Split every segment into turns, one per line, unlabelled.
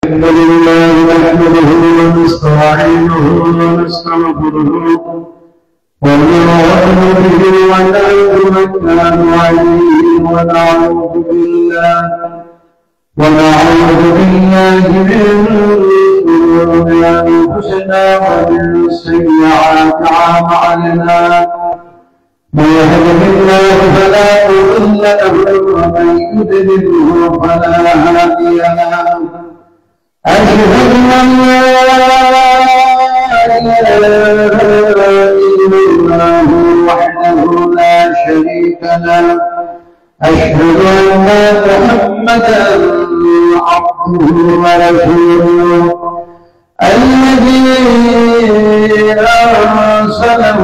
الحمد لله نحمده ونستعينه ونستغفره ونعوذ به ونتوكل عليه ونعوذ بالله من شرور انفسنا ومن سيئات اعمالنا من يهده الله فلا مضل له ومن يضلله فلا هادي له أشهد أن لا إله إلا الله وحده لا شريك له أشهد أن محمدا عبده ورسوله الذي أرسله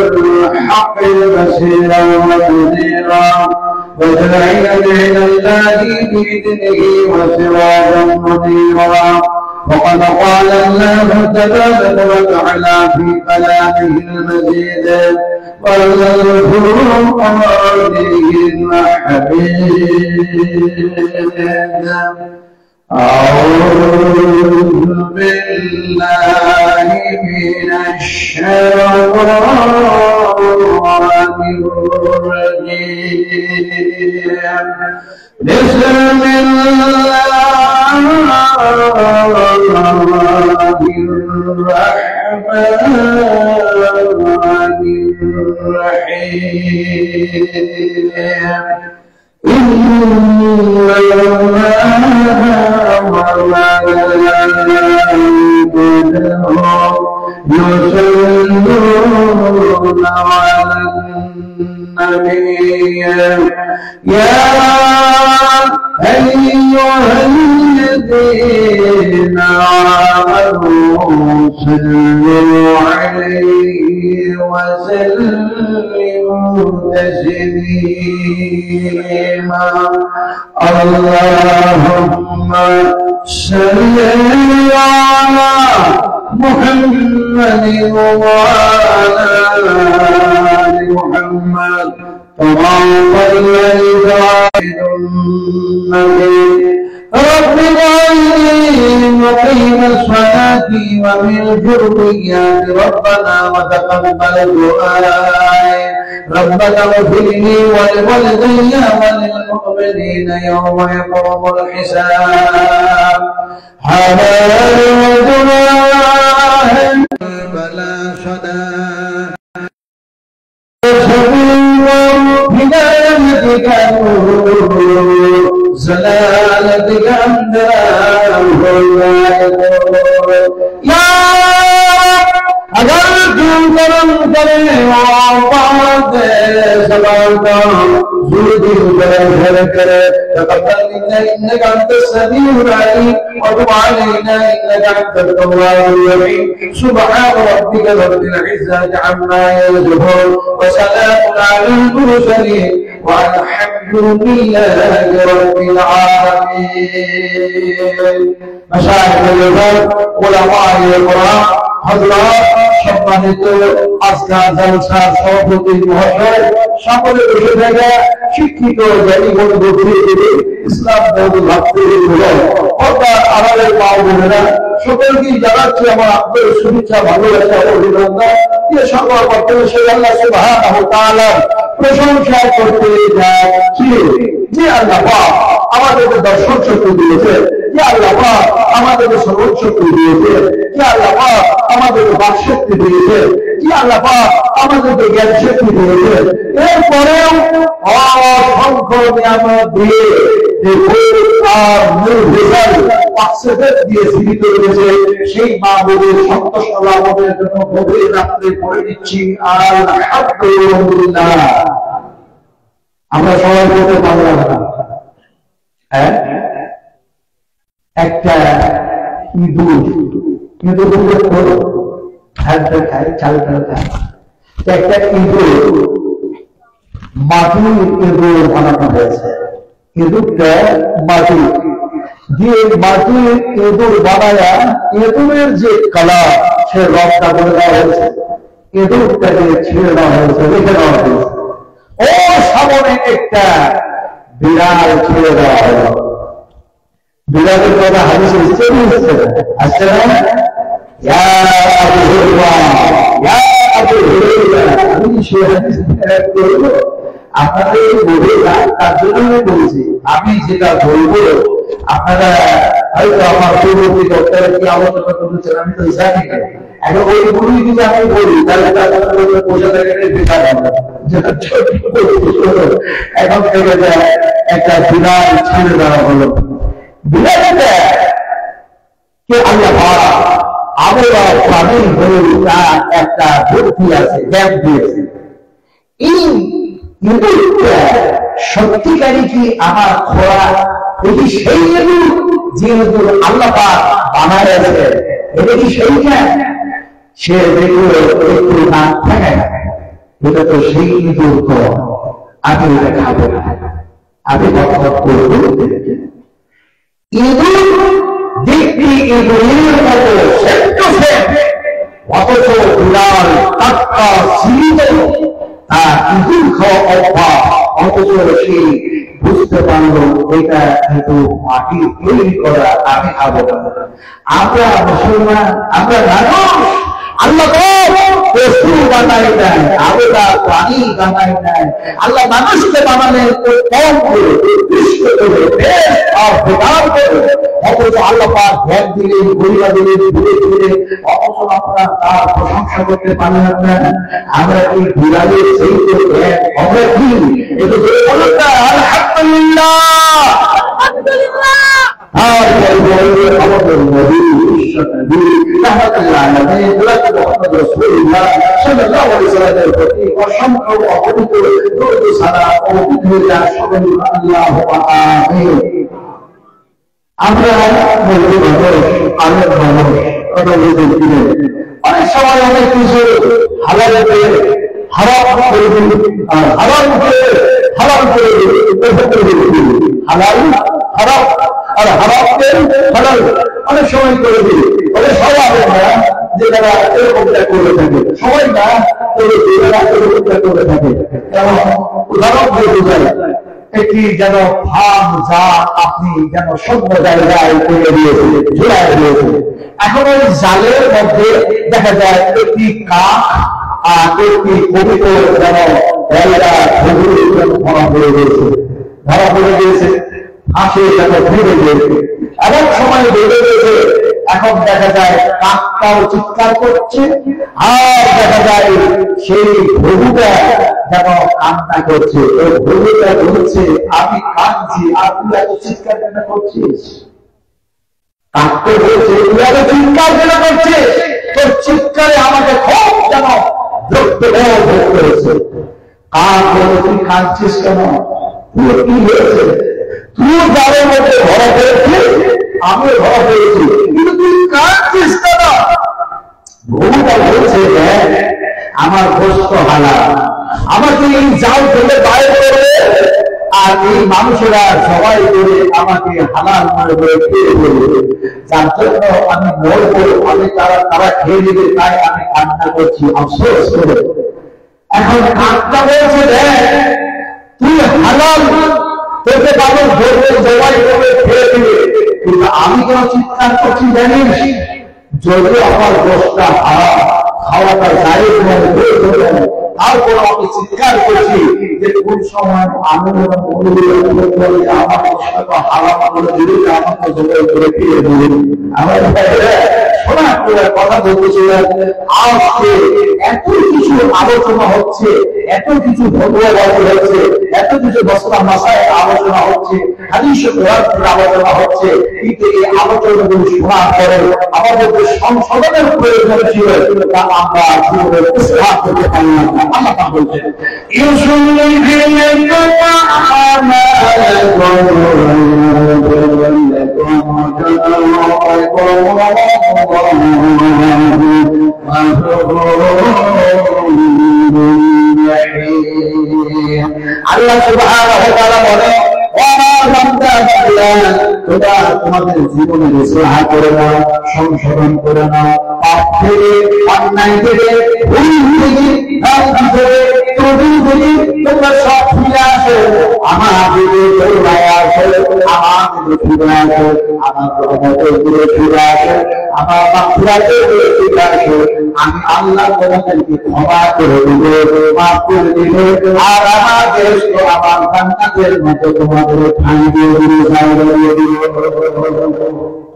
بالحق بشيرا ونذيرا وداعيا إلى الله بإذنه وسراجا منيرا وقد قال الله تبارك وتعالى في كلامه المجيد والفرقان الحميد أعوذ بالله من الشيطان الرجيم بسم الله الرحمن الرحيم إن الله وملائكته يصلون على النبي يا أيها الذين آمنوا صلوا عليه وسلموا تسليما اللهم صل على محمد وعلى آل محمد كما صليت على رب العالمين وقيم الصلاة ومن ذريات ربنا وتقبل دعائي ربنا اغفر لي ولوالدي وللمؤمنين يوم يقوم الحساب حلال وجناح فلا صدى هدايتك زلالتك يا अगर तुम कर्म करे और सवालता जुल्दी घर करे तकब्बल मिन्ना इन्नका अंतस समीउल अलीम व तुब अलैना इन्नका अंतत तव्वाबुर रहीम सुब्हान रब्बिका रब्बिल इज्जति अम्मा यसिफून व सलामुन अलल मुरसलीन व अलहम्दुलिल्लाहि रब्बिल आलामीन मशाइखुल उलमाए कुरान हजरत সম্মানিত আজকাল জলসার সভাপতি মহোদয় সকলে বসে থাকা শিক্ষিত জ্ঞানী বন্ধু ইসলাম বন্ধু ভাবতে আমাদের মা বোনেরা সকলকে জানাচ্ছি আমার আপনাদের শুভেচ্ছা ভালোবাসা অভিনন্দন যে সকল করতে সেই আল্লাহ সুবহানাহু ওয়া তাআলার প্রশংসা করতে যাচ্ছি যে আল্লাহ পাক আমাদেরকে দর্শন শক্তি দিয়েছে যে আল্লাহ পাক আমাদেরকে শ্রবণ শক্তি দিয়েছে যে আল্লাহ পাক আমাদেরকে বাক শক্তি দিয়েছে যে আল্লাহ পাক আমাদেরকে জ্ঞান শক্তি দিয়েছে এরপরেও অসংখ্য নিয়ামত দিয়ে সেই মাহবুবের সন্তোষ আমাদের জন্য গভীর রাত্রে পড়ে দিচ্ছি আলহামদুলিল্লাহ। আমরা সবাই বলতে বাংলা ভাষা হ্যাঁ একটা ইঁদুর খাদ্য খায় চালটা খায় একটা ইঁদুর মাটির ইঁদুর বানানো হয়েছে ইঁদুরটা মাটি দিয়ে মাটির ইঁদুর বানায়া ইঁদুরের যে কালার সে রংটা বলে দেওয়া হয়েছে ইঁদুরটাকে ছেড়ে দেওয়া হয়েছে রেখে দেওয়া হয়েছে ও সামনে একটা বিড়াল ছেড়ে দেওয়া হলো বিলালের কথা হাদিসে চলে এসেছে, আসছে না? ইয়া আবু হুরায়রা, ইয়া আবু হুরায়রা, আমি সেই হাদিস করব আপনাদের বলে তার জন্য আমি বলছি। আমি যেটা বলবো আপনারা হয়তো আমার পূর্ববর্তী বক্তারা কি আলোচনা করেছেন আমি তো জানি না। এখন ওই গুলি যদি আমি বলি তাহলে পয়সা থেকে বেকার হবে। এখন থেকে একটা বিরাট ছেড়ে দেওয়া হলো। বিরাটটা কে আল্লাহ আমরা প্রাণী হয়ে তার একটা বুদ্ধি আছে, জ্ঞান দিয়েছে। এই সত্যিকারী কি আমার খোলা এটি সেই যেহেতু আল্লাহ পাক বানায় আছে, এটা কি সেই জ্ঞান? সে দেখলো একটু না থাকে, এটা তো সেই ইঁদুর কর, আমি এটা খাবো না, আমি কথা করব। ইঁদুর দেখবি ইঁদুরের মতো অথচ বিড়াল টাটকা জীবিত, তার ইঁদুর খাওয়া অভ্যাস, অথচ সে বুঝতে পারলো এটা কিন্তু মাটি তৈরি করা, আমি খাবো না। আমরা মুসলমান, আমরা মানুষ, আল্লাহ পশু বানাই নাই, আমরা প্রাণী বানাই নাই। আল্লাহ মানুষকে বানালেন কম করে, উৎকৃষ্ট করে, আর বেকার করে, অথচ আল্লাহ পাক জ্ঞান দিলেন, গরিবা দিলেন, ঘুরে দিলেন, অথচ আমরা তার প্রশংসা করতে পারলাম না। আমরা কি বিড়ালের সেই তো জ্ঞান, আমরা কি এটা আলহামদুলিল্লাহ। আমাদের নবী বিশ্বনবী রাহমাতুল্লাহ আলাইহি মুহাম্মদ রাসূলুল্লাহ সাল্লাল্লাহু আলাইহি ওয়াসাল্লামের প্রতি অসংখ্য অগণিত দরুদ সালাম ও বিসমিল্লাহ আল্লাহু আমিন। আমরা মুসলিম মানুষ, আলেম মানুষ, অনেক সময় অনেক কিছু হালালকে হারাম করে দিই, আর হারামকে হালাল করে দিই, হালাল হারাম আর হারামকে হালাল অনেক সময় করে দিই। তবে সবাই না যে তারা এরকমটা করে থাকে, সবাই না তবে যারা এরকমটা করে থাকে। যেমন উদাহরণ দিয়ে বোঝায়, একটি যেন ফার্ম যা আপনি যেন সভ্য জায়গায় করে দিয়েছে, ঝুলাই দিয়েছে। এখন ওই জালের মধ্যে দেখা যায় একটি কাক আর একটি কবিতা যেন ধরা পড়ে গিয়েছে, ধরা পড়ে গিয়েছে, হাসে যেন ঘুরে গিয়েছে, এমন সময় বেড়ে গেছে। এখন দেখা যায় কাকটাও চিৎকার করছে, আর দেখা যায় সেই ঘুঘুটা যেন কান্না করছে। ওই ঘুঘুটা বলছে আমি কাঁদছি, আর তুই এত চিৎকার কেন করছিস? কাকতে বলছে তুই এত চিৎকার কেন করছিস? তোর চিৎকারে আমাকে খুব যেন ভোগ করেছে। কাক বলে তুই কাঁদছিস কেন? তুই কি হয়েছে? তুই যাদের মধ্যে ধরা পেয়েছিস, আমিও ধরা পেয়েছি, কিন্তু তুই কাঁদছিস কেন? ঘুঘুটা বলছে আমার গোস্ত হালাল, আমাকে এই জাল থেকে বাইরে করে আর এই মানুষেরা সবাই করে আমাকে হালাল মনে করে খেয়ে ফেলবে, যার জন্য আমি মরবো, আমি তারা খেয়ে নেবে, তাই আমি কান্না করছি আফসোস করে। এখন কাকটা বলছে তুই হালাল, তোকে মানুষ ধরবে, সবাই করে খেয়ে দেবে, কিন্তু আমি কেন চিৎকার করছি জানিস? যদি আমার গোষ্ঠটা হারাম, খাওয়াটা জায়েজ নয়, তারপর আমি চিৎকার করছি যে কোন সময় আমি আমার গোষ্ঠটা হারাম করে দিলে আমাকে জবাই করে ফিরে দিলেন। আমার শোনা করে কথা বলতেছিলেন, আজকে এত কিছু আলোচনা হচ্ছে, এত কিছু ভগবান হচ্ছে, এত কিছু বস্তা মাসায় আলোচনা হচ্ছে, হাদিস আলোচনা হচ্ছে, কিন্তু এই আলোচনাগুলো শোনার পরে আমাদের যে সংশোধনের প্রয়োজন ছিল তা আমরা জীবনে প্রস্তাব করতে পারি না। আল্লাহ বলছেন আল্লাহ সুবহানাহু ওয়া তাআলা বলেন তোমরা তোমাদের জীবনে ইসলাহ করে নাও, সংশোধন করে নাও, পাপ থেকে, অন্যায় থেকে, ভুল থেকে, যদি যদি তোমরা সব ফিরে আসো আমার দিকে দৌড়ায় আসো, আমার দিকে ফিরে আসো, আমার রহমতের দিকে ফিরে আসো, আমার মাগফিরাতের দিকে ফিরে আসো, আমি আল্লাহ তোমাদেরকে ক্ষমা করে দিব, মাফ করে দিব, আর আমার দেশকে আমার জান্নাতের মতো তোমাদের ঠাঁই দিয়ে দিব, জায়গা দিয়ে দিব।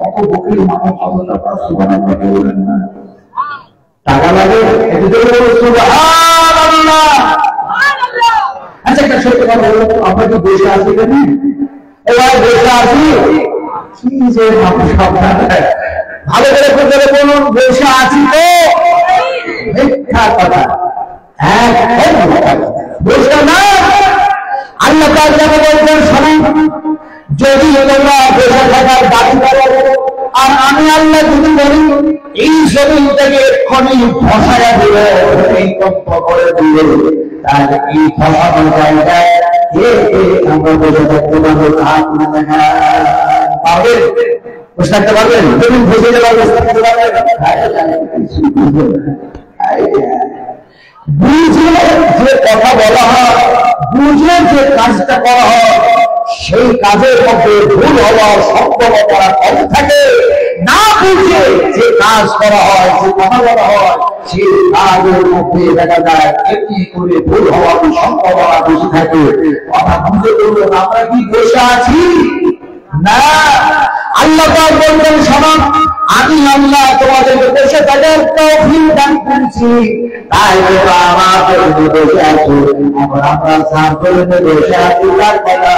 কত বকির মানুষ আল্লাহ সুবহানাহু বলেন না, টাকা লাগে সুবহানাল্লাহ। আচ্ছা একটা সত্যি কথা বলো, আমরা কি দেশে আছি কেন? এবার দেশে আছি কি যে মানুষ ভালো করে বলুন, দেশে আছি তো মিথ্যা কথা, দেশে না। আল্লাহ তাআলা বলছেন শোনো, যদি তোমরা দেশে থাকার দাবি করো আর আমি আল্লাহ যদি বলি এই জমিন থেকে এক্ষুনি ফসায়া দিল, এই তথ্য করে দিল, তাহলে এই ফসানো জায়গায় আমরা বসে থাকতে পারবো, হাত না দেখা পাবেন, বসে থাকতে পারবেন, জমিন ফসে যাবে, বসে থাকতে পারবেন। বুঝে যে কথা বলা হয়, বুঝে যে কাজটা করা হয়, সেই কাজের মধ্যে ভুল হওয়ার সম্ভাবনা কম থাকে। না বুঝে যে কাজ করা হয়, যে কথা বলা হয়, সেই কাজের মধ্যে দেখা যায় এমনি করে ভুল হওয়ার সম্ভাবনা বেশি থাকে। কথা বুঝে বলুন, আমরা কি বসে আছি? না। আল্লাহ পাক বলবেন শোনো, আমি আল্লাহ তোমাদেরকে বসে থাকার তৌফিক দান করেছি, তাই তোমরা আমার জন্য বসে আছো। এখন আমরা সার করে বসে আছি, তার কথা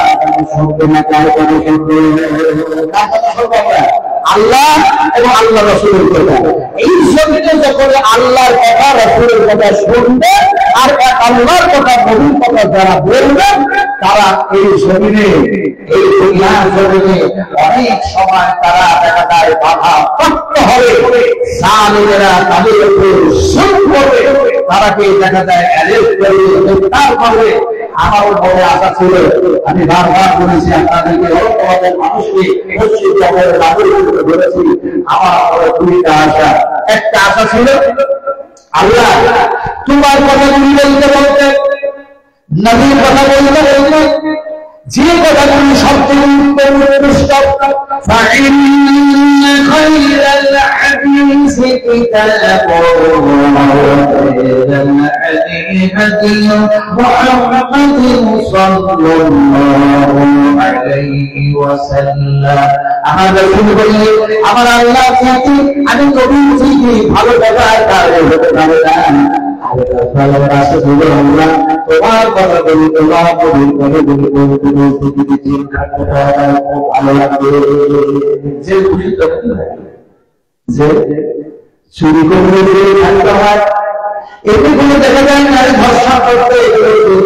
শুনতে না, তার কথা শুনতে, কার কথা শুনবো আমরা? আল্লাহ এবং আল্লাহ রাসূলের কথা। এই জমিনে যখন আল্লাহর কথা রাসূলের কথা শুনবে আর আল্লাহর কথা নবীর কথা যারা বলবেন, তারা এই জমিনে, এই দুনিয়ার জমিনে অনেক সময় তারা দেখা যায় বাধা প্রাপ্ত হবে। জালিমেরা তাদের উপর জুলুম করবে, তারাকে দেখা যায় অ্যারেস্ট করবে, গ্রেফতার করবে। আমার মনে আশা ছিল, আমি বারবার বলেছি আপনাদেরকে, তোমাদের মানুষকে মসজিদ জগতের নাগরিক বলেছি, আমার মনে দুইটা আশা। একটা আশা ছিল, আল্লাহ তোমার কথা তুমি বলতে বলতে, নবীর কথা বলতে বলতে, যে কথাগুলি সবচেয়ে উৎকৃষ্ট, فإن خير الحديث كتاب وخير الهدي هدي محمد صلى الله عليه وسلم। আমার রাসূল বললেন, আমার আল্লাহ থেকে আমি নবী থেকে ভালো ব্যবহার হতে পারে না। তোমার কথা বলি, তোমার ভালো লাগবে, যে চুরি করতে থাকতে হয়, এগুলো দেখা যায় না, ধর্ষণ করতে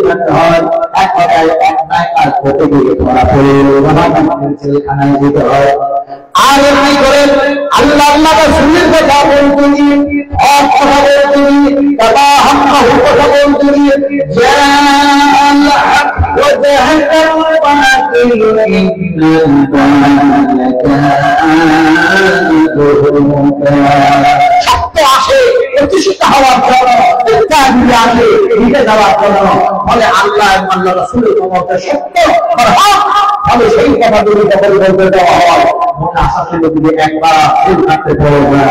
থাকতে হয়, এক কথায় অন্যায় কাজ করতে গিয়ে ধরা পড়ে জেলখানায় যেতে হয়। আর এমনি করে আল্লাহ আল্লাহ রাসূলের কথা বলতে গিয়ে, হক কথা বলতে গিয়ে, কথা হাক্কাহু কথা বলতে গিয়ে, জাআল হক ওয়া জাহাকাল বাতিল ইন্নাল বাতিলা কানা সত্য আসে প্রতিষ্ঠিত হওয়ার জন্য, ইত্যাদি আসে মিটে যাওয়ার জন্য। ফলে আল্লাহ এবং আল্লাহ রাসূলের কথা সত্য আর হক, ফলে সেই কথাগুলি যখন বলতে দেওয়া হয়, মনে আশা ছিল যদি একবার ভুল থাকতে পারে না।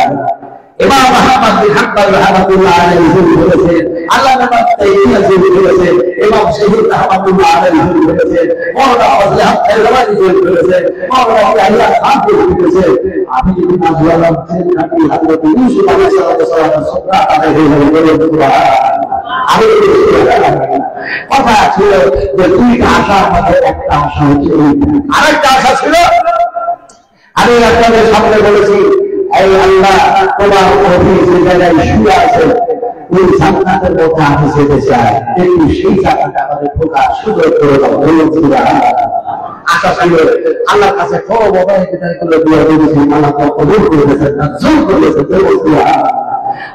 ইমাম আহমদ বিন হাম্বল রাহমাতুল্লাহ আলাইহি বলেছেন, আল্লামা তাইমিয়া বলেছেন, ইমাম শহীদ রাহমাতুল্লাহ আলাইহি বলেছেন, মাওলানা ফজলে হক এলওয়ানি বলেছেন, মাওলানা আল্লাহ খান বলেছেন, আমি যদি না বললাম যে নবী হযরত ইউসুফ আলাইহিস সালাম সদা আলাইহি ওয়াসাল্লাম, আমি কথা ছিল যে দুইটা আশার মধ্যে একটা আশা হচ্ছে, আরেকটা আশা ছিল, আমি আপনাদের সামনে বলেছি, এই আল্লাহ তোমার নবী যে জায়গায় শুয়ে আছে ওই জান্নাতের মধ্যে আমি যেতে চাই, কিন্তু সেই জায়গাটা আমাদের ঢোকার সুযোগ করে দাও। আশা ছিল আল্লাহর কাছে বড় বড় করে দোয়া করেছি, আল্লাহ কবুল করে দিয়েছেন, মঞ্জুর করে দিয়েছেন।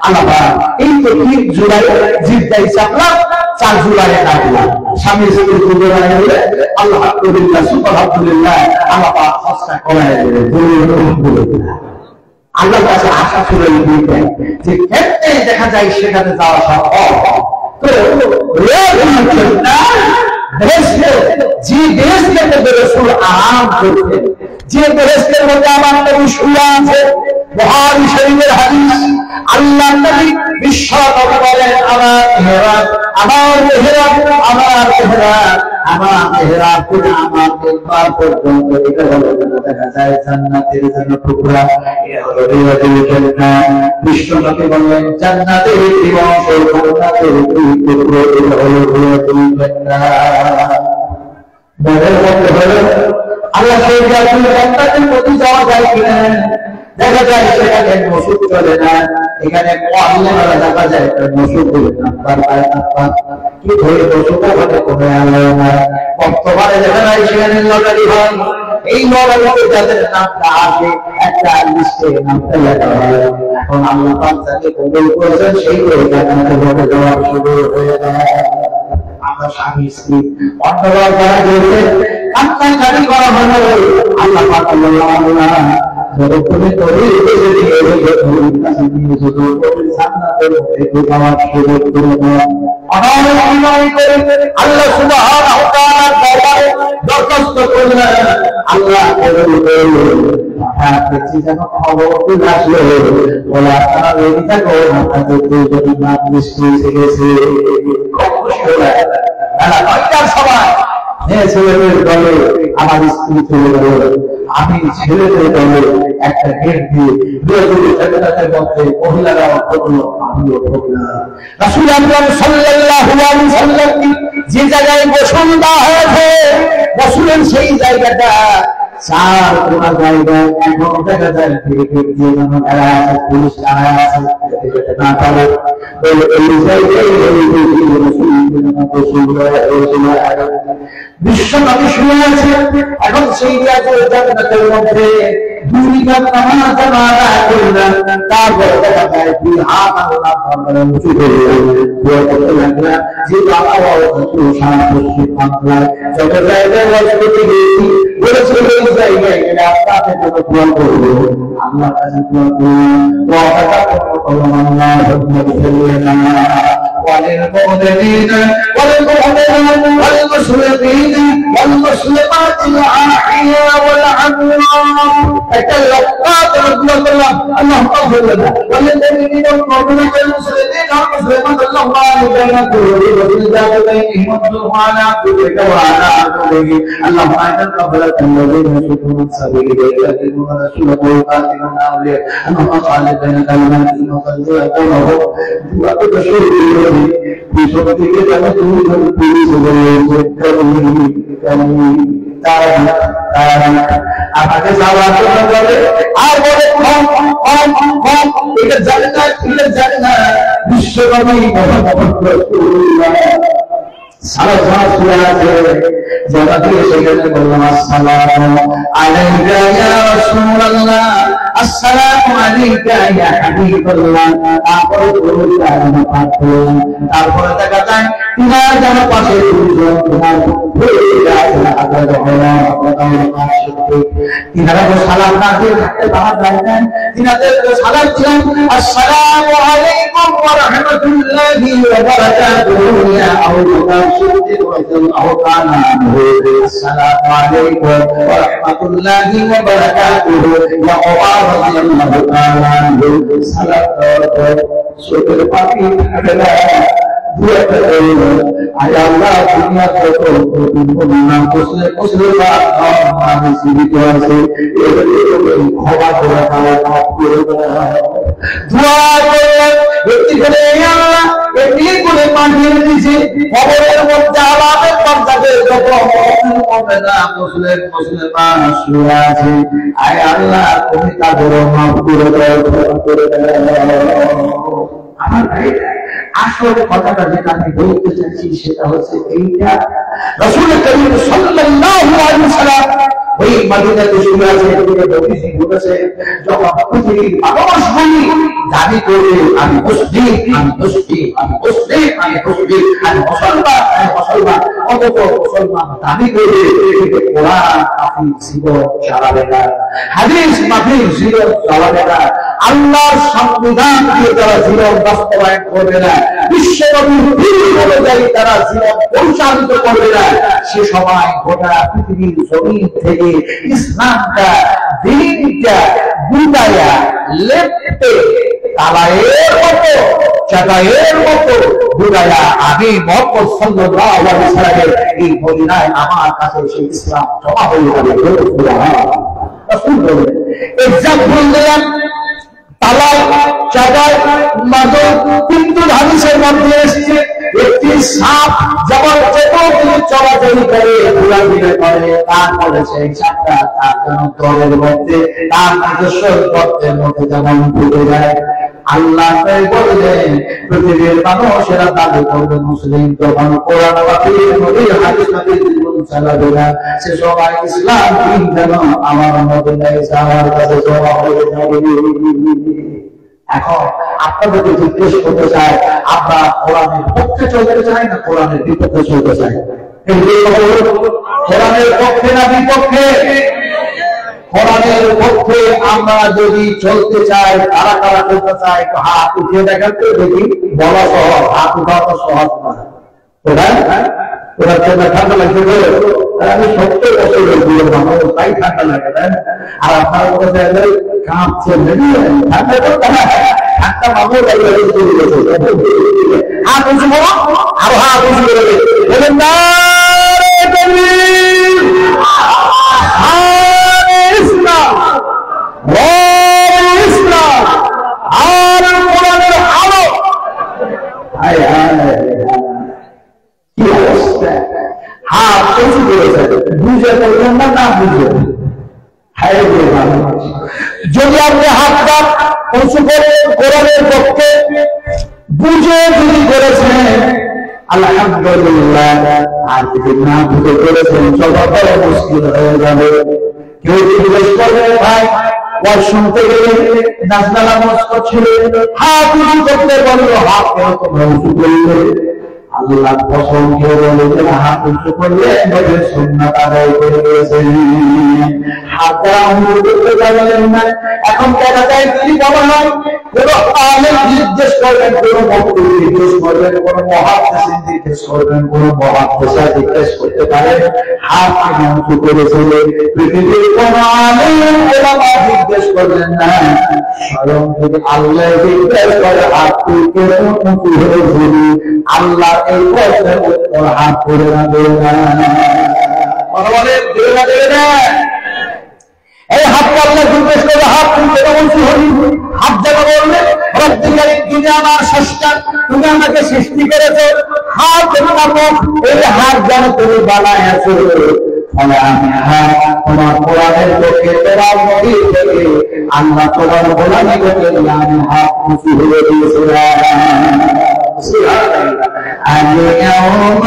আল্লাহ এই তো 3 জুলাই জিদ্দাই চাপলাম, 4 জুলাই ডাকলাম, স্বামী স্ত্রী জুলাই হলে আলহামদুলিল্লাহ সুবহানাল্লাহ, আল্লাহ পাক হস্তা করায় দিলেন। আল্লাহর কাছে আশা ছিল এই দুইটাই, যে ক্ষেত্রে দেখা যায় সেখানে যাওয়া সম্ভব, তো যে দেশের মধ্যে রাসূল আরাম করতেন, যে দেশের মধ্যে আমার নবী শুয়ে আছে, বুখারী শরীফের হাদিস, আল্লাহর নবী বিশ্ব নবী বলেন আমার মেহরাব, আমার মেহরাব, আমার মেহরাব, আমার মেহরাব থেকে আমার মিম্বার পর্যন্ত এটা হলো দেখা যায় জান্নাতের জন্য টুকরা, এটা হলো রিয়াজুল জান্নাহ। বিশ্ব নবী বলেন জান্নাতের দিবস, জান্নাতের টুকরো, এটা হলো রিয়াজুল জান্নাহ। মনের মধ্যে হলো আল্লাহ সেই জান্নাতের মধ্যে যাওয়া যায় কিনা, দেখা যায় সেখানে মসুদ চলে না, এখানে আল্লাহরা দেখা যায় মসুদ বলে নাম্বার পায় নাম্বার কি ধরে মসুদ ওখানে কোনো আল্লাহ না। বর্তমানে দেখা যায় সেখানে লটারি হয়, এই লটারিতে যাদের নামটা আসে একটা লিস্টে নামটা লেখা হয়। এখন আল্লাহ পাক যাকে কবুল করেছেন সেই জান্নাতে ভোটে যাওয়া শুরু হয়ে যায়। আমরা স্বামী স্ত্রী অন্যবার যারা গেছে কান্নাকাটি করা হলো, আল্লাহ পাক আল্লাহ তুমি তৈরি যদি জান্নাতের মধ্যে যাওয়ার সুযোগ করে দেন। আল্লাহ সুবহানাহু ওয়া তাআলার দরবারে দরখাস্ত করলেন, আল্লাহ কবুল করলেন। যেন খবর আসলো বলে আপনারা রেডি থাকো, আপনাদের দুজনের নাম লিস্টে এসে গেছে। খুব খুশি হলেন। বেলা 9টার সময় ছেলেদের দলে আমার স্ত্রী চলে গেল, আমি ছেলেদের দলে একটা গেট দিয়ে জান্নাতের মধ্যে মহিলারাও ঢুকলো, আমিও ঢুকলাম। রাসূল আকরাম সাল্লাল্লাহু আলাইহি ওয়াসাল্লাম যে জায়গায় বসন দেওয়া হয়েছে, রাসূলের সেই জায়গাটা চার কোনা জায়গা, এখন দেখা যায় গেট দিয়ে যেন এরা আছে, পুলিশ দাঁড়ায় আছে, যেতে না পারে বলে এই জায়গায় বিশ্ব নবী শুনে আছে। এখন সেই জান্নাতের মধ্যে দুই রাকাত নামাজ আদায় করলেন, তারপর দেখা যায় দুই হাত আল্লাহর দরবারে উঁচু করে দোয়া করতে লাগলেন যে আল্লাহ রাসূল শান্তি বাংলায় যত জায়গায় বসতে গিয়েছি বলেছিল এই জায়গায় গেলে আপনাদের জন্য দোয়া করব, আল্লাহর কাছে দোয়া করলাম, দোয়াটা করলাম আল্লাহ وللمؤمنين والمؤمنات والمسلمين والمسلمات الأحياء والأموات اللهم اغفر لنا وللمؤمنين والمؤمنات والمسلمين والمسلمات اللهم بين قلوبهم وزلزال بينهم وانصرهم على عدوك وعلى عدوه اللهم اجعل قبلة الذين يشركون من سبيلك الذين ورسولك ويقاتلون اولياء اللهم اجعل بين كلماتهم وزلزال بينهم وتشهد বিশ্বকে যেন তুমি পুলিশ আমাকে যাওয়ার জন্য বলে আর বলে এটা জানে না, এটা জানে না। বিশ্বকবি সারা শুয়ে আছে, যারা দিয়ে সেখানে বললাম আসসালামু আলাইকা ইয়া রাসূলুল্লাহ, আসসালামু আলাইকা ইয়া হাবিবাল্লাহ। তারপরে তারপরে দেখা যায় তিনার যেন পাশে তিনারা সালাম না দিয়ে থাকতে পারা যায় না, তিনাদের সালাম ছিলেন আসসালামু আলাইকুম ওয়া রাহমাতুল্লাহি ওয়া বারাকাতুহু ইয়া আউলিয়া الصديق رضي الله تعالى عنه السلام عليكم ورحمة الله وبركاته يا عمر رضي الله تعالى عنه السلام عليكم سوره الفاتحه আল্লাহ দুনিয়া কত নাম মুসলিম মুসলিমান আমি জীবিত আছে এগুলো ক্ষমা করে দাও, মাফ করে দাও। দোয়া করলেন এটি করে আল্লাহ এটি করে পাঠিয়ে দিয়েছে কবরের মধ্যে আলাদা পর্দাতে যত মুমিনা মুসলিম মুসলিমান শুয়ে আছে, আয় আল্লাহ তুমি তাদের মাফ করে দাও, ক্ষমা করে দাও। আমার ভাইরা আসলে কথাটা যেটা আমি বলতে চাইছি সেটা হচ্ছে এইটা, রাসূল করিম সাল্লাল্লাহু আলাইহি ওয়াসাল্লাম ওই মদিনাতে শুয়ে আছে, নবীজি বলেছে যখন পৃথিবীর মানুষগুলি দাবি করবে আমি মুসলিম, আমি মুসলিম, আমি মুসলিম, আমি মুসলিম, আমি মুসলমান, আমি মুসলমান, অথচ মুসলমান দাবি করবে কোরআন মাফিক জীবন চালাবে না, হাদিস মাফিক জীবন চালাবে না, আল্লাহর সংবিধান দিয়ে তারা জীবন বাস্তবায়ন করবে না, বিশ্বনবীর বিধি অনুযায়ী তারা জীবন পরিচালিত করবে না, সে সময় গোটা পৃথিবীর জমিন থেকে ইসলামটা দিনটা বুঝাইয়া লেপটে কালায়ের মতো চাটাইয়ের মতো বুঝাইয়া আমি মুহাম্মদ সাল্লাল্লাহু আলাইহি ওয়াসাল্লামের এই মদিনায় আমার কাছে সেই ইসলাম জমা হয়ে যাবে। রাসূল বলেন এক্সাম্পল দিলাম তালাক চাটাই মাদক, কিন্তু হাদিসের মধ্যে এসেছে একটি সাপ যেমন চলাচলি করে ঘোরাঘুরি করে, তারপরে সেই সাপটা তার যেন দলের মধ্যে তার নিজস্ব গর্তের মধ্যে যেমন ঢুকে যায়। আল্লাহ বললেন পৃথিবীর মানুষেরা দাবি করবে মুসলিম, তখন কোরআন নবীর হাদিস নবীর জীবন চালাবে না, সে সময় ইসলাম দিন যেন আমার মদিনায় যাওয়ার কাছে জমা হয়ে যাবে। এখন আপনাদেরকে জিজ্ঞেস করতে চাই, আমরা কোরআনের পক্ষে চলতে চাই না কোরআনের বিপক্ষে চলতে চাই? কোরআনের পক্ষে না বিপক্ষে? কোরআনের পক্ষে আমরা যদি চলতে চাই, কারা কারা চলতে চাই হাত উঠিয়ে দেখাতে দেখি। বলা সহজ, হাত উঠানো সহজ না। ঠান্ডা লাগছে, আমি 70 বছরের বুড়ো মানুষ, তাই ঠান্ডা লাগে। আর আপনার কাঁপছে ঠান্ডা ঠান্ডা মানুষ হাত উঁচু করো, আরো হাত উঁচু করে বলেন না আর কোরআনের আলো। কি অবস্থা, হাত উঁচু করেছে, বুঝে করলেন না, না বুঝে। যদি আপনি হাতটা উঁচু করে কোরআনের পক্ষে বুঝে যদি করেছেন আলহামদুলিল্লাহ, আর যদি না বুঝে করেছেন সবার বড় মুশকিল হয়ে যাবে। কেউ জিজ্ঞেস করবে ভাই ওয়াজ শুনতে গেলে নাজনালা মস্ত ছিল, হাত উঁচু করতে বললো, হাত কেন তোমরা উঁচু করলে? আল্লাহ কসম খেয়ে বলে যে হাত উঁচু করলে নবীর সুন্নাত আদায় করে দিয়েছেন। হাত দ্বারা উঁচু করতে পারলেন না। এখন দেখা যায় কি বলা হয়, কোন আলেম নির্দেশ করবেন, কোন বক্তব্য নির্দেশ করবেন, কোন মুহাদ্দিস নির্দেশ করবেন, কোন মুহাদ্দিসা জিজ্ঞেস করতে পারে হাত কেন উঁচু করেছিল। পৃথিবীর কোন আলেম ওলামা জিজ্ঞেস করবেন না, স্বয়ং যদি আল্লাহ জিজ্ঞেস করে হাত কেন উঁচু হয়েছিল, আল্লাহ এই প্রশ্নের উত্তর হাত করে না দেবে না। এই হাতটা আল্লাহ জিজ্ঞেস করে হাত তুমি কেন উঁচু হলি? হাত যেন বললে রব্বিকারী, তুমি আমার স্রষ্টা, তুমি আমাকে সৃষ্টি করেছো। হাত নামক এই হাত যেন তুমি বানাইছো, ফলে আমি তোমার কোরআনের পক্ষে তোমার নবীর থেকে আল্লাহ তোমার গোলামি করতে আমি হাত উঁচু হয়ে দিয়েছিলাম। اليوم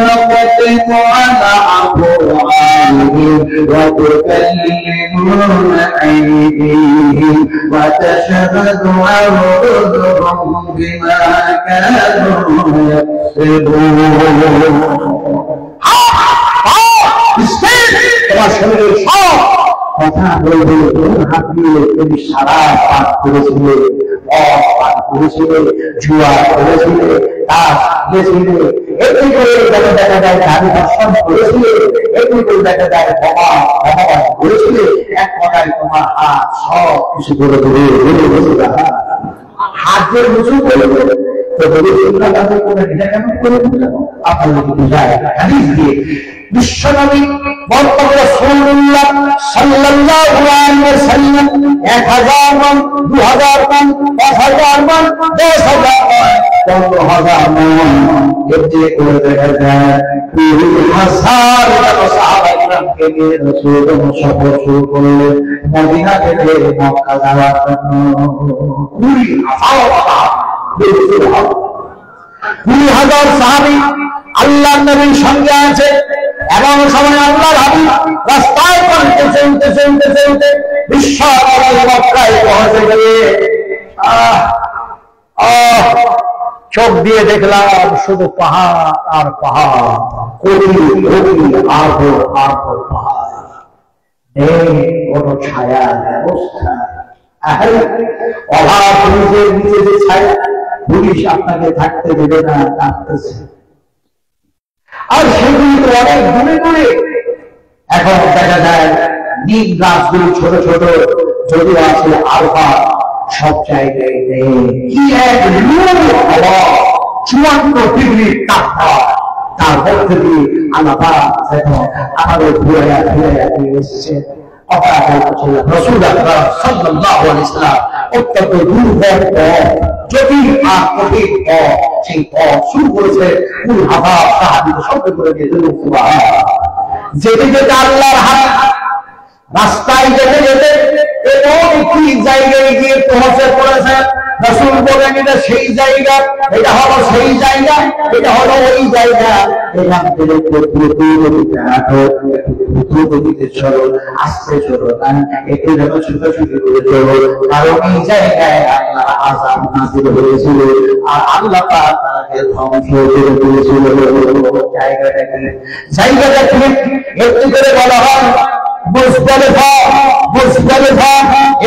نختم على أفواههم وتكلمنا أيديهم وتشهد أرجلهم بما كانوا يكسبون। তোমার শরীরের সব কথা বলবে, হাত দিয়ে তুমি সারা পাঠ করেছিলে, পাঠ করেছিলে, জুয়া করেছিলে, তাস খেলেছিলে, একটি করে দেখা যায় গাড়ি দর্শন করেছিলে, একটি করে দেখা যায় বোমা করেছিলে। এক কথায় তোমার হাত সব কিছু করে ধরে বসে হাত দিয়ে উঁচু করে বিশ্বনবী বর্তমানে রাসূলুল্লাহ সাল্লাল্লাহু আলাইহি ওয়াসাল্লাম 1000 মান, 2000 মান, 5000 মান, 10000 মান, 15000 মান এতে করে দেখা যায় 20,000 সাহাবায়ে কিরামকে নিয়ে রাসূল সফর শুরু করলেন মদিনা থেকে মক্কা যাওয়ার জন্য। 20,000 সাহাবী আল্লাহর নবীর সঙ্গে আছে। এমন সময় আল্লাহর হাবিব রাস্তায় চলতে বিশ্ব মক্কায় পৌঁছে গেলে চোখ দিয়ে দেখলাম শুধু পাহাড় আর পাহাড়, পাহাড় নেই কোনো ছায়ার ব্যবস্থা। অভাব নিজের নিচে যে ছায়া, পুলিশ আপনাকে থাকতে দেবে না, কাঁদতেছে। আর সেগুলি তো অনেক দূরে দূরে। এখন দেখা যায় নিম গাছগুলি ছোট ছোট, যদিও আছে আলফা, সব জায়গায় নেই। কি এক হওয়া, 54 ডিগ্রি তাপমাত্রা, তার মধ্যে দিয়ে আল্লাহ আমাদের ঘুরাইয়া ফিরাইয়া দিয়ে এসেছে। রাসূল আকরাম সাল্লাল্লাহু আলাইহি ওয়াসাল্লাম অত্যন্ত দুর্বল পথ, জটিল আর কঠিন পথ, সেই পথ শুরু করেছে কুল হাফা সাহাবীরা শব্দ করে দিয়েছিল সুবহানাল্লাহ। যেদিকে আল্লাহর হাত, রাস্তায় যেতে যেতে এমন একটি জায়গায় গিয়ে পৌঁছে পড়েছে, রাসূল বলেন এটা সেই জায়গা, এটা হলো সেই জায়গা, এটা হলো ওই জায়গা। এখান থেকে দ্রুতগতিতে চলো, আস্তে চলো না, একটু যেন ছুটাছুটি করে চলো, কারণ এই জায়গায় আল্লাহ আযাব নাযিল হয়েছিল আর আল্লাহ পাক তাকে ধ্বংস করে দিয়েছিল। জায়গাটাকে একটু করে বলা হয় মুজদালিফা। মুজদালিফা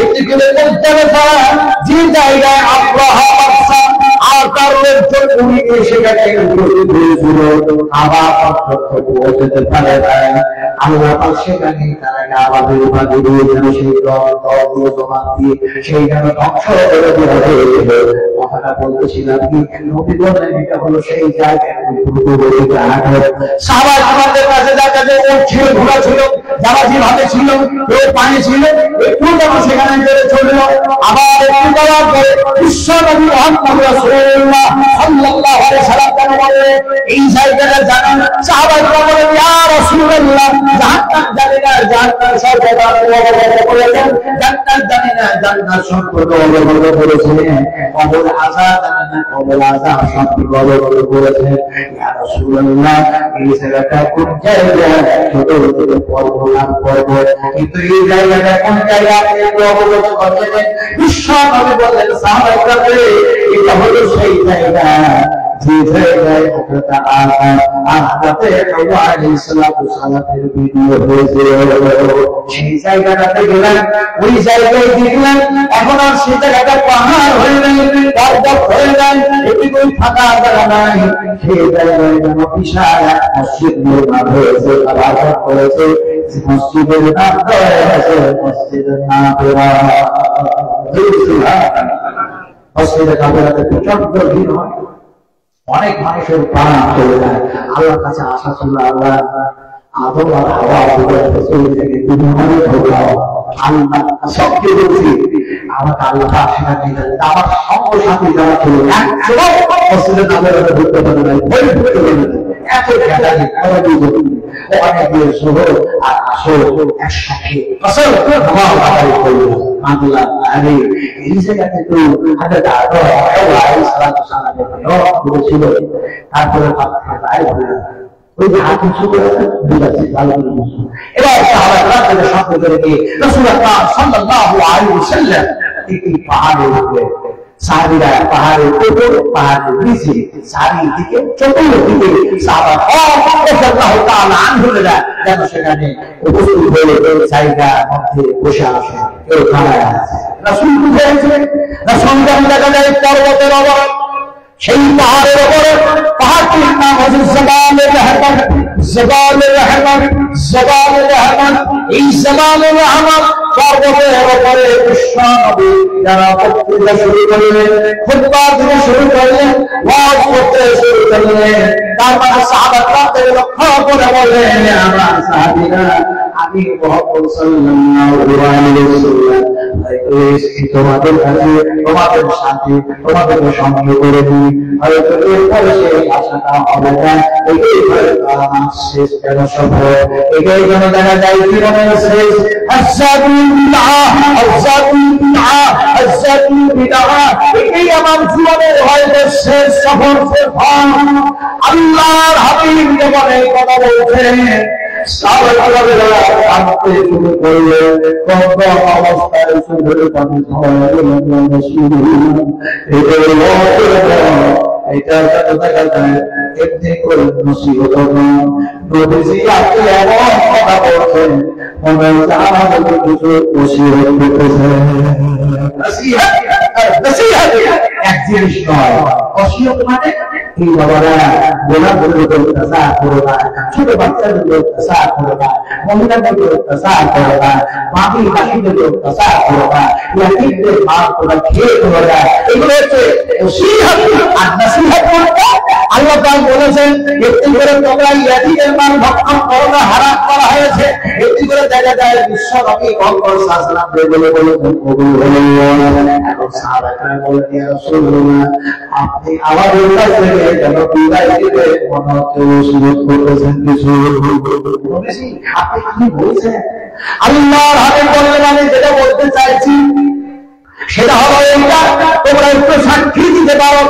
একটু করে মুজদালিফা, যে জায়গায় আব্রাহা বাদশা আর তার লোকজন উড়িয়ে সেখানে উপস্থিত হয়েছিল, আবার পৌঁছতে পারে নাই। আল্লাহ পাক সেখানে তারা আমাদের উপাধি দিয়েছেন, সেই দলগুলো জমা দিয়ে সেইখানে ধ্বংস করে দেওয়া হয়েছিল। কথাটা বলতেছিলাম কি, নবী বলেন এটা হলো সেই জায়গায় সাহাবায়ে আমাদের কাছে দেখা যায় ও ছিল, ঘোড়া ছিল, জাহাজী ভাবে ছিল, কেউ পানি ছিল, একটু যখন সেখানে বেড়ে চলল, আবার একটু যাওয়ার পরে বিশ্বনবী মুহাম্মদ রাসূলুল্লাহ সাল্লাল্লাহু আলাইহি ওয়াসাল্লাম বলে এই জায়গাটা জানেন? সাহাবায়ে বলেন ইয়া রাসূলুল্লাহ, জান্নাত জানি না, জান্নাত সর্বদা অবগত করেছেন, জান্নাত জানি না, জান্নাত সর্বদা অবগত করেছেন, কবর আযাব জানি না, কবর আযাব সর্বদা অবগত করেছেন। ইয়া রাসূলুল্লাহ, এই জায়গাটা কোন জায়গা? ছোট ছোট পর্বত পর্বত, কিন্তু এই জায়গাটা কোন জায়গা আপনি অবগত করলেন? বিশ্বনবী বলেন সাহাবায়ে এটা হলো সেই জায়গা যে জায়গায় হযরত আদম আর হযরত হাওয়া আলাইহিস সালামের ভিডিও হয়েছিল। সেই জায়গাটাতে গেলেন, ওই জায়গায় দেখলেন এখন আর সেই জায়গাটা পাহাড় হয়ে নাই, পর্বত হয়ে নাই, এটি কোন ফাঁকা জায়গা নাই। সেই জায়গায় যেন বিশাল এক মসজিদ নির্মাণ হয়েছে, আবাদত করেছে। মসজিদের নাম হয়েছে মসজিদের নাবেরা। মসজিদে নাবেরাতে প্রচন্ড ভিড় হয়, অনেক মানুষের প্রাণ চলে যায়। আল্লাহর কাছে আশা ছিল আল্লাহ আদম আর হাওয়া থেকে দুনিয়ায় ঢোকাও। আল্লাহ সবকে বলছি আমাকে আল্লাহ সেখানে আমার সঙ্গ সাথী যারা ছিল একসময় মসজিদে নাবেরাতে ঢুকতে পারে নাই, ঢুকতে পারে না, এত গ্যাদারি অনেক সহ আর আসো একসাথে আসল ভাবাবাড়ি করলো। আল্লাহ আরে এই জায়গাতে তো হযরত আদম হাওয়া আলাইহিস সালাম করেছিল, তারপরে ওই যে হাত উঁচু করে বুঝাচ্ছি ভালো করে বুঝুন। এবার সাহাবারা তাদের শব্দ করে দিয়ে রাসূলুল্লাহ সাল্লাল্লাহু আলাইহি ওয়াসাল্লাম একটি পাহাড়ের উপরে, সাহাবীরা পাহাড়ের উপর, পাহাড়ের নিচে, চারিদিকে চতুর্দিকে সাহাবারা তাআলা আনহুরা যেন সেখানে উপস্থিত হয়ে জায়গার মধ্যে বসে আসে, কেউ খাড়ায় আছে। রাসূল বুঝেছেন, রাসূল দেখা যায় পর্বতের ওপর, সেই পাহাড়ের ওপরে, পাহাড়টির নাম হচ্ছে জাবালুর রহমান। জাবালুর রহমান, জাবালুর রহমান, এই জাবালুর রহমান পর্বতের ওপরে বিশ্বনবী যারা বক্তৃতা শুরু করলেন, খুতবা দিতে শুরু করলেন, ওয়াজ করতে শুরু করলেন, তারপরে সাহাবারা তাদের লক্ষ্য করে বললেন আমরা সাহাবীরা আমি মুহাম্মদ সাল্লাল্লাহু আলাইহি ওয়াসাল্লাম তোমাদের কাছে তোমাদের সাথে তোমাদের সঙ্গে করে দিই, হয়তো এরপরে সেই আশাটা হবে না। এটাই হয়তো আমার শেষ কেন সফর, এটাই যেন দেখা যায় জীবনের শেষ। এটাই আমার জীবনের হয়তো শেষ সফর। আল্লাহর হাবিব যেমন এই কথা বলছেন, অবস্থায় এটা দেখা যায় এমনি করে মুসিবত নবীজি আপনি এমন কথা বলছেন মনে হচ্ছে আমাদের কিছু মুসিবত করতেছে। এক জিনিস নয়, অসিয়ত মানে এই বাবারা গোলাপগুলোকে অত্যাচার করো না, ছোট বাচ্চাদেরকে অত্যাচার করো না, মহিলাদেরকে অত্যাচার করো না, মাটি মাসিদেরকে অত্যাচার করো না, ইয়াতিমদের মা তোরা খেয়ে করো না। এগুলো হচ্ছে নসিহত। আর নসিহত করতে আল্লাহ পাক বলেছেন এতে করে তোমরা ইয়াতিমের মাল ভক্ষণ করো না, হারাম করা হয়েছে। এতে করে দেখা যায় বিশ্ব নবী মুহাম্মদ সাল্লাল্লাহু আলাইহি ওয়াসাল্লাম বলে কবুল হলো। এখন সাহাবারা বলেন ইয়া রাসূলুল্লাহ আপনি আমাদের কাছ থেকে যেন বিদায় দিতে মনে হচ্ছে সুযোগ করতেছেন কিছু। আপনি কি বলছেন? আল্লাহর হাবিব বললেন আমি যেটা বলতে চাইছি সেটা হলো এইটা, তোমরা একটু সাক্ষী দিতে পারো,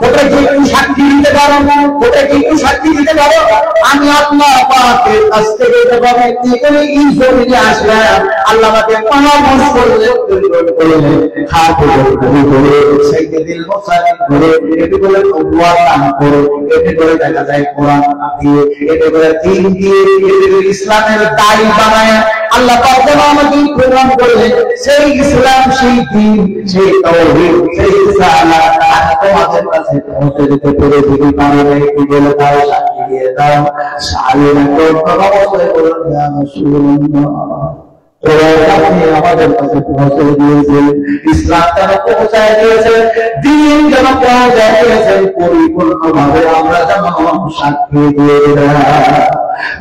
তোমরা কি একটু সাক্ষী দিতে পারো, তোমরা কি একটু সাক্ষী দিতে পারো আমি আল্লাহ পাকের কাছ থেকে যখন এখানে এই জমিনে আসলাম আল্লাহ পাকে পরামর্শ করলেন সেইকে দিল মোসালিম করে এটি বলে আল্লাহ নাম করে এটি করে দেখা যায় কোরআন দিয়ে এটি করে দিন দিয়ে এটি ইসলামের দায়ী বানায় আল্লাহ পাক আমাকে প্রমাণ করলেন সেই ইসলাম সেই দিন সেই তাওহীদ সেই রিসালাত তোমাদের কাছে পৌঁছে দিতে পেরে যদি পারো একটু বলে দাও, সাক্ষী দিয়ে দাও। সাহাবীরা অবস্থায় বললেন ইয়া রাসূলুল্লাহ আপনি আমাদের কাছে পৌঁছে দিয়েছেন, ইসলাম যেন পৌঁছায় দিয়েছেন, দিন যেন পৌঁছায় দিয়েছেন পরিপূর্ণভাবে আমরা যেন সাক্ষী দিয়ে দিলাম।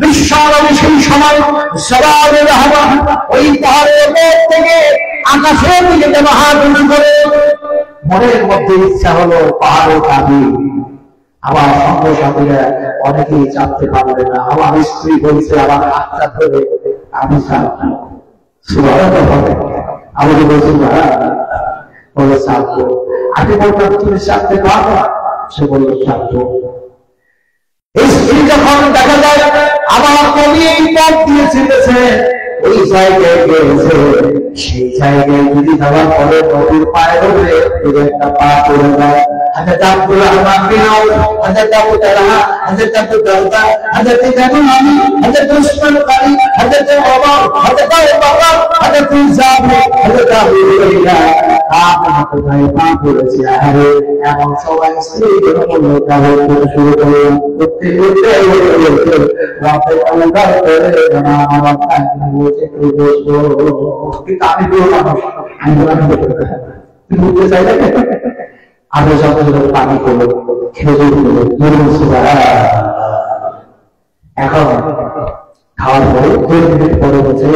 বিশ্বনবী সেই সময় সবারের আহ্বান ওই পাহাড়ের উপর থেকে আকাশের দিকে যেন হাত উঁচু করে মনের মধ্যে ইচ্ছা হলো পাহাড়ে কাঁদি। আমার সঙ্গ সাথীরা অনেকেই চাপতে পারবে না, আমার স্ত্রী বলছে আমার হাতটা ধরে আমি চাপবো, আমাকে বলছি বলে চাপবো। আমি বলতাম তুমি চাপতে পারবো, সে বললো চাপবো। এই স্ত্রী যখন দেখা যায় আমার কবি এই পথ দিয়ে ছেড়েছে ওই জায়গায় গিয়েছে, সেই জায়গায় যদি যাওয়ার পরে নদীর পায়ের উপরে একটা পা পড়ে যায়। হযরত আব্দুর রহমান বিন আউফ, হযরত আবু তালহা, হযরত আবু দারদা, হযরত জানুনি, হযরত উসমান গনি, হযরত ওমর, হযরত আবু হযরত জাবির, হযরত আবু হুরায়রা আপনি কোথায় পা পড়েছে? আরে এমন সবাই স্ত্রী বলল তাহলে শুরু করে করতে করতে রাতে আলাদা করে না আমার কাছে বসে বসবো। কিন্তু আমি তো মানুষ, আমি বুঝতে চাই না। আমি সাথে পানি করবো, খেজুর করবো, এখন খাওয়ার পরে 2 মিনিট পরে বলছে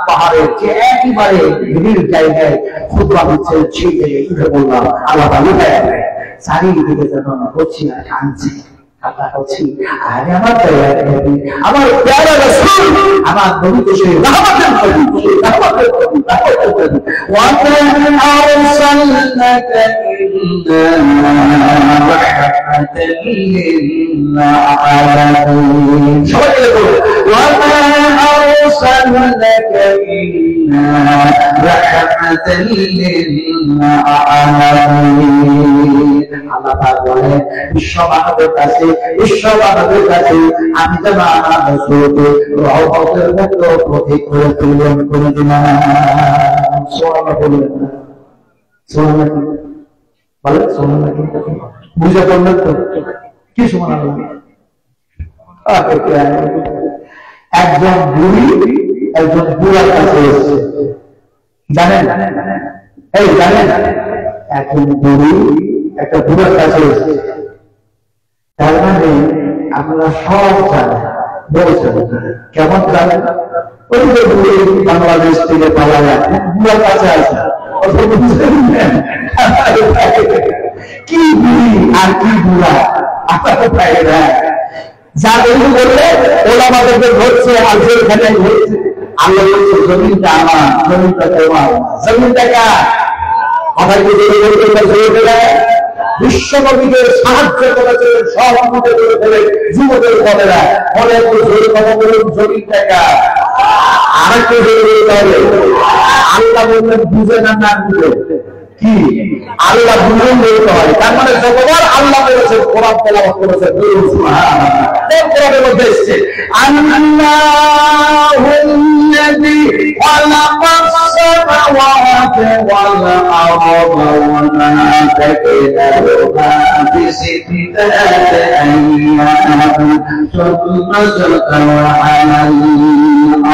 পাহাড়ের যে একেবারে ভিড় জায়গায় খুতবা দিচ্ছে সেই জায়গায় উঠে বললাম আলাদা উঠে চারিদিকে যেন হচ্ছি আর কাঁদছি আমার প্যারা রাসূল আমার নবী তো সেই রহমতের নবী, সেই রহমতের নবী, রহমতের নবী। ওয়া মা আরসালনাকা ইল্লা রাহমাতাল লিল আলামিন। সবাই বলে ওয়া মা আরসালনাকা ইল্লা রাহমাতাল লিল আলামিন। আল্লাহ পাক বলেন বিশ্ব মানবের কাছে আমি যেন আমার রাসূলকে রহমতের মতো প্রতীক করে প্রেরণ করে দিলাম। সুবহানাল্লাহ বললেন না? সুবহানাল্লাহ বলেন, সুবহানাল্লাহ বুঝে বললেন তো কি? সুবহানাল্লাহ। একজন বুড়ি একজন বুড়ার কাছে এসেছে, জানেন? এই জানেন একজন বুড়ি একটা বুড়ার কাছে এসেছে, তার মানে আমরা সব জানি। বলছেন কেমন জানেন? ওই যে বুড়ি বাংলাদেশ থেকে পাওয়া যায় বুড়ার কাছে আছে, কি বুড়ি আর কি বুড়া আপনাকে পাই না। যা বললে ওরা আমাদেরকে ধরছে আর যেখানে ধরছে আল্লাহ বলছে জমিনটা আমার, জমিনটা তোমার, জমিনটা কার? বিশ্বনবীকে সাহায্য করেছিলেন সব আমাদের যুবকের বলেরা অনেক জোরে কথা বলুন জমিনটা কার? আর আরেকটু বলতে হবে, আল্লাহ বললেন বুঝে না না বুঝে কি আল্লাহ বুঝেই বলতে হয়। তার মানে যতবার আল্লাহ বলেছেন কোরআন তেলাওয়াত করেছেন কোরআনের মধ্যে এসেছে আল্লাহুল্লাযী খালাকাস সামাওয়াতি ওয়াল আরদা ওয়া মা বাইনাহুমা বিসিত্তাতি আইয়ামিন সুম্মা ইসতাওয়া আলাল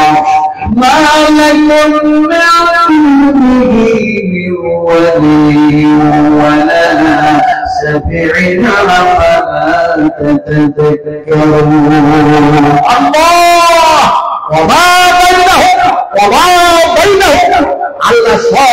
আরশ মা লাকুম মিন ولي ولا سبيل فلا تتذكرون الله وما بينهم الله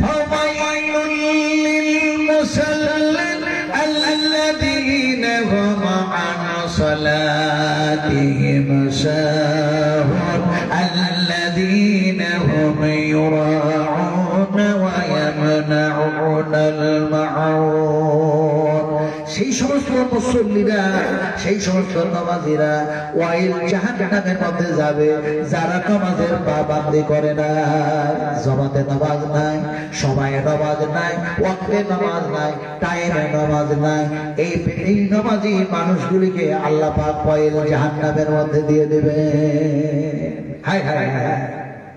ফাওয়াইলুল লিল মুসাল্লিন আল্লাযীনা হুম আন সালাতিহিম সাহুন আল্লাযীনা হুম ইউরাউনা ওয়া ইয়ামনাউনাল মাউন। সেই সমস্ত মুসল্লিরা, সেই সমস্ত নামাজীরা ওয়াইল জাহান্নামের মধ্যে যাবে যারা নামাজের পাবন্দি করে না। জামাতে নামাজ নাই, সময়ে নামাজ নাই, ওয়াক্তে নামাজ নাই, টাইমে নামাজ নাই। এই নামাজি মানুষগুলিকে আল্লাহ পাক ওয়াইল জাহান্নামের মধ্যে দিয়ে দেবে। হায় হায় হায়,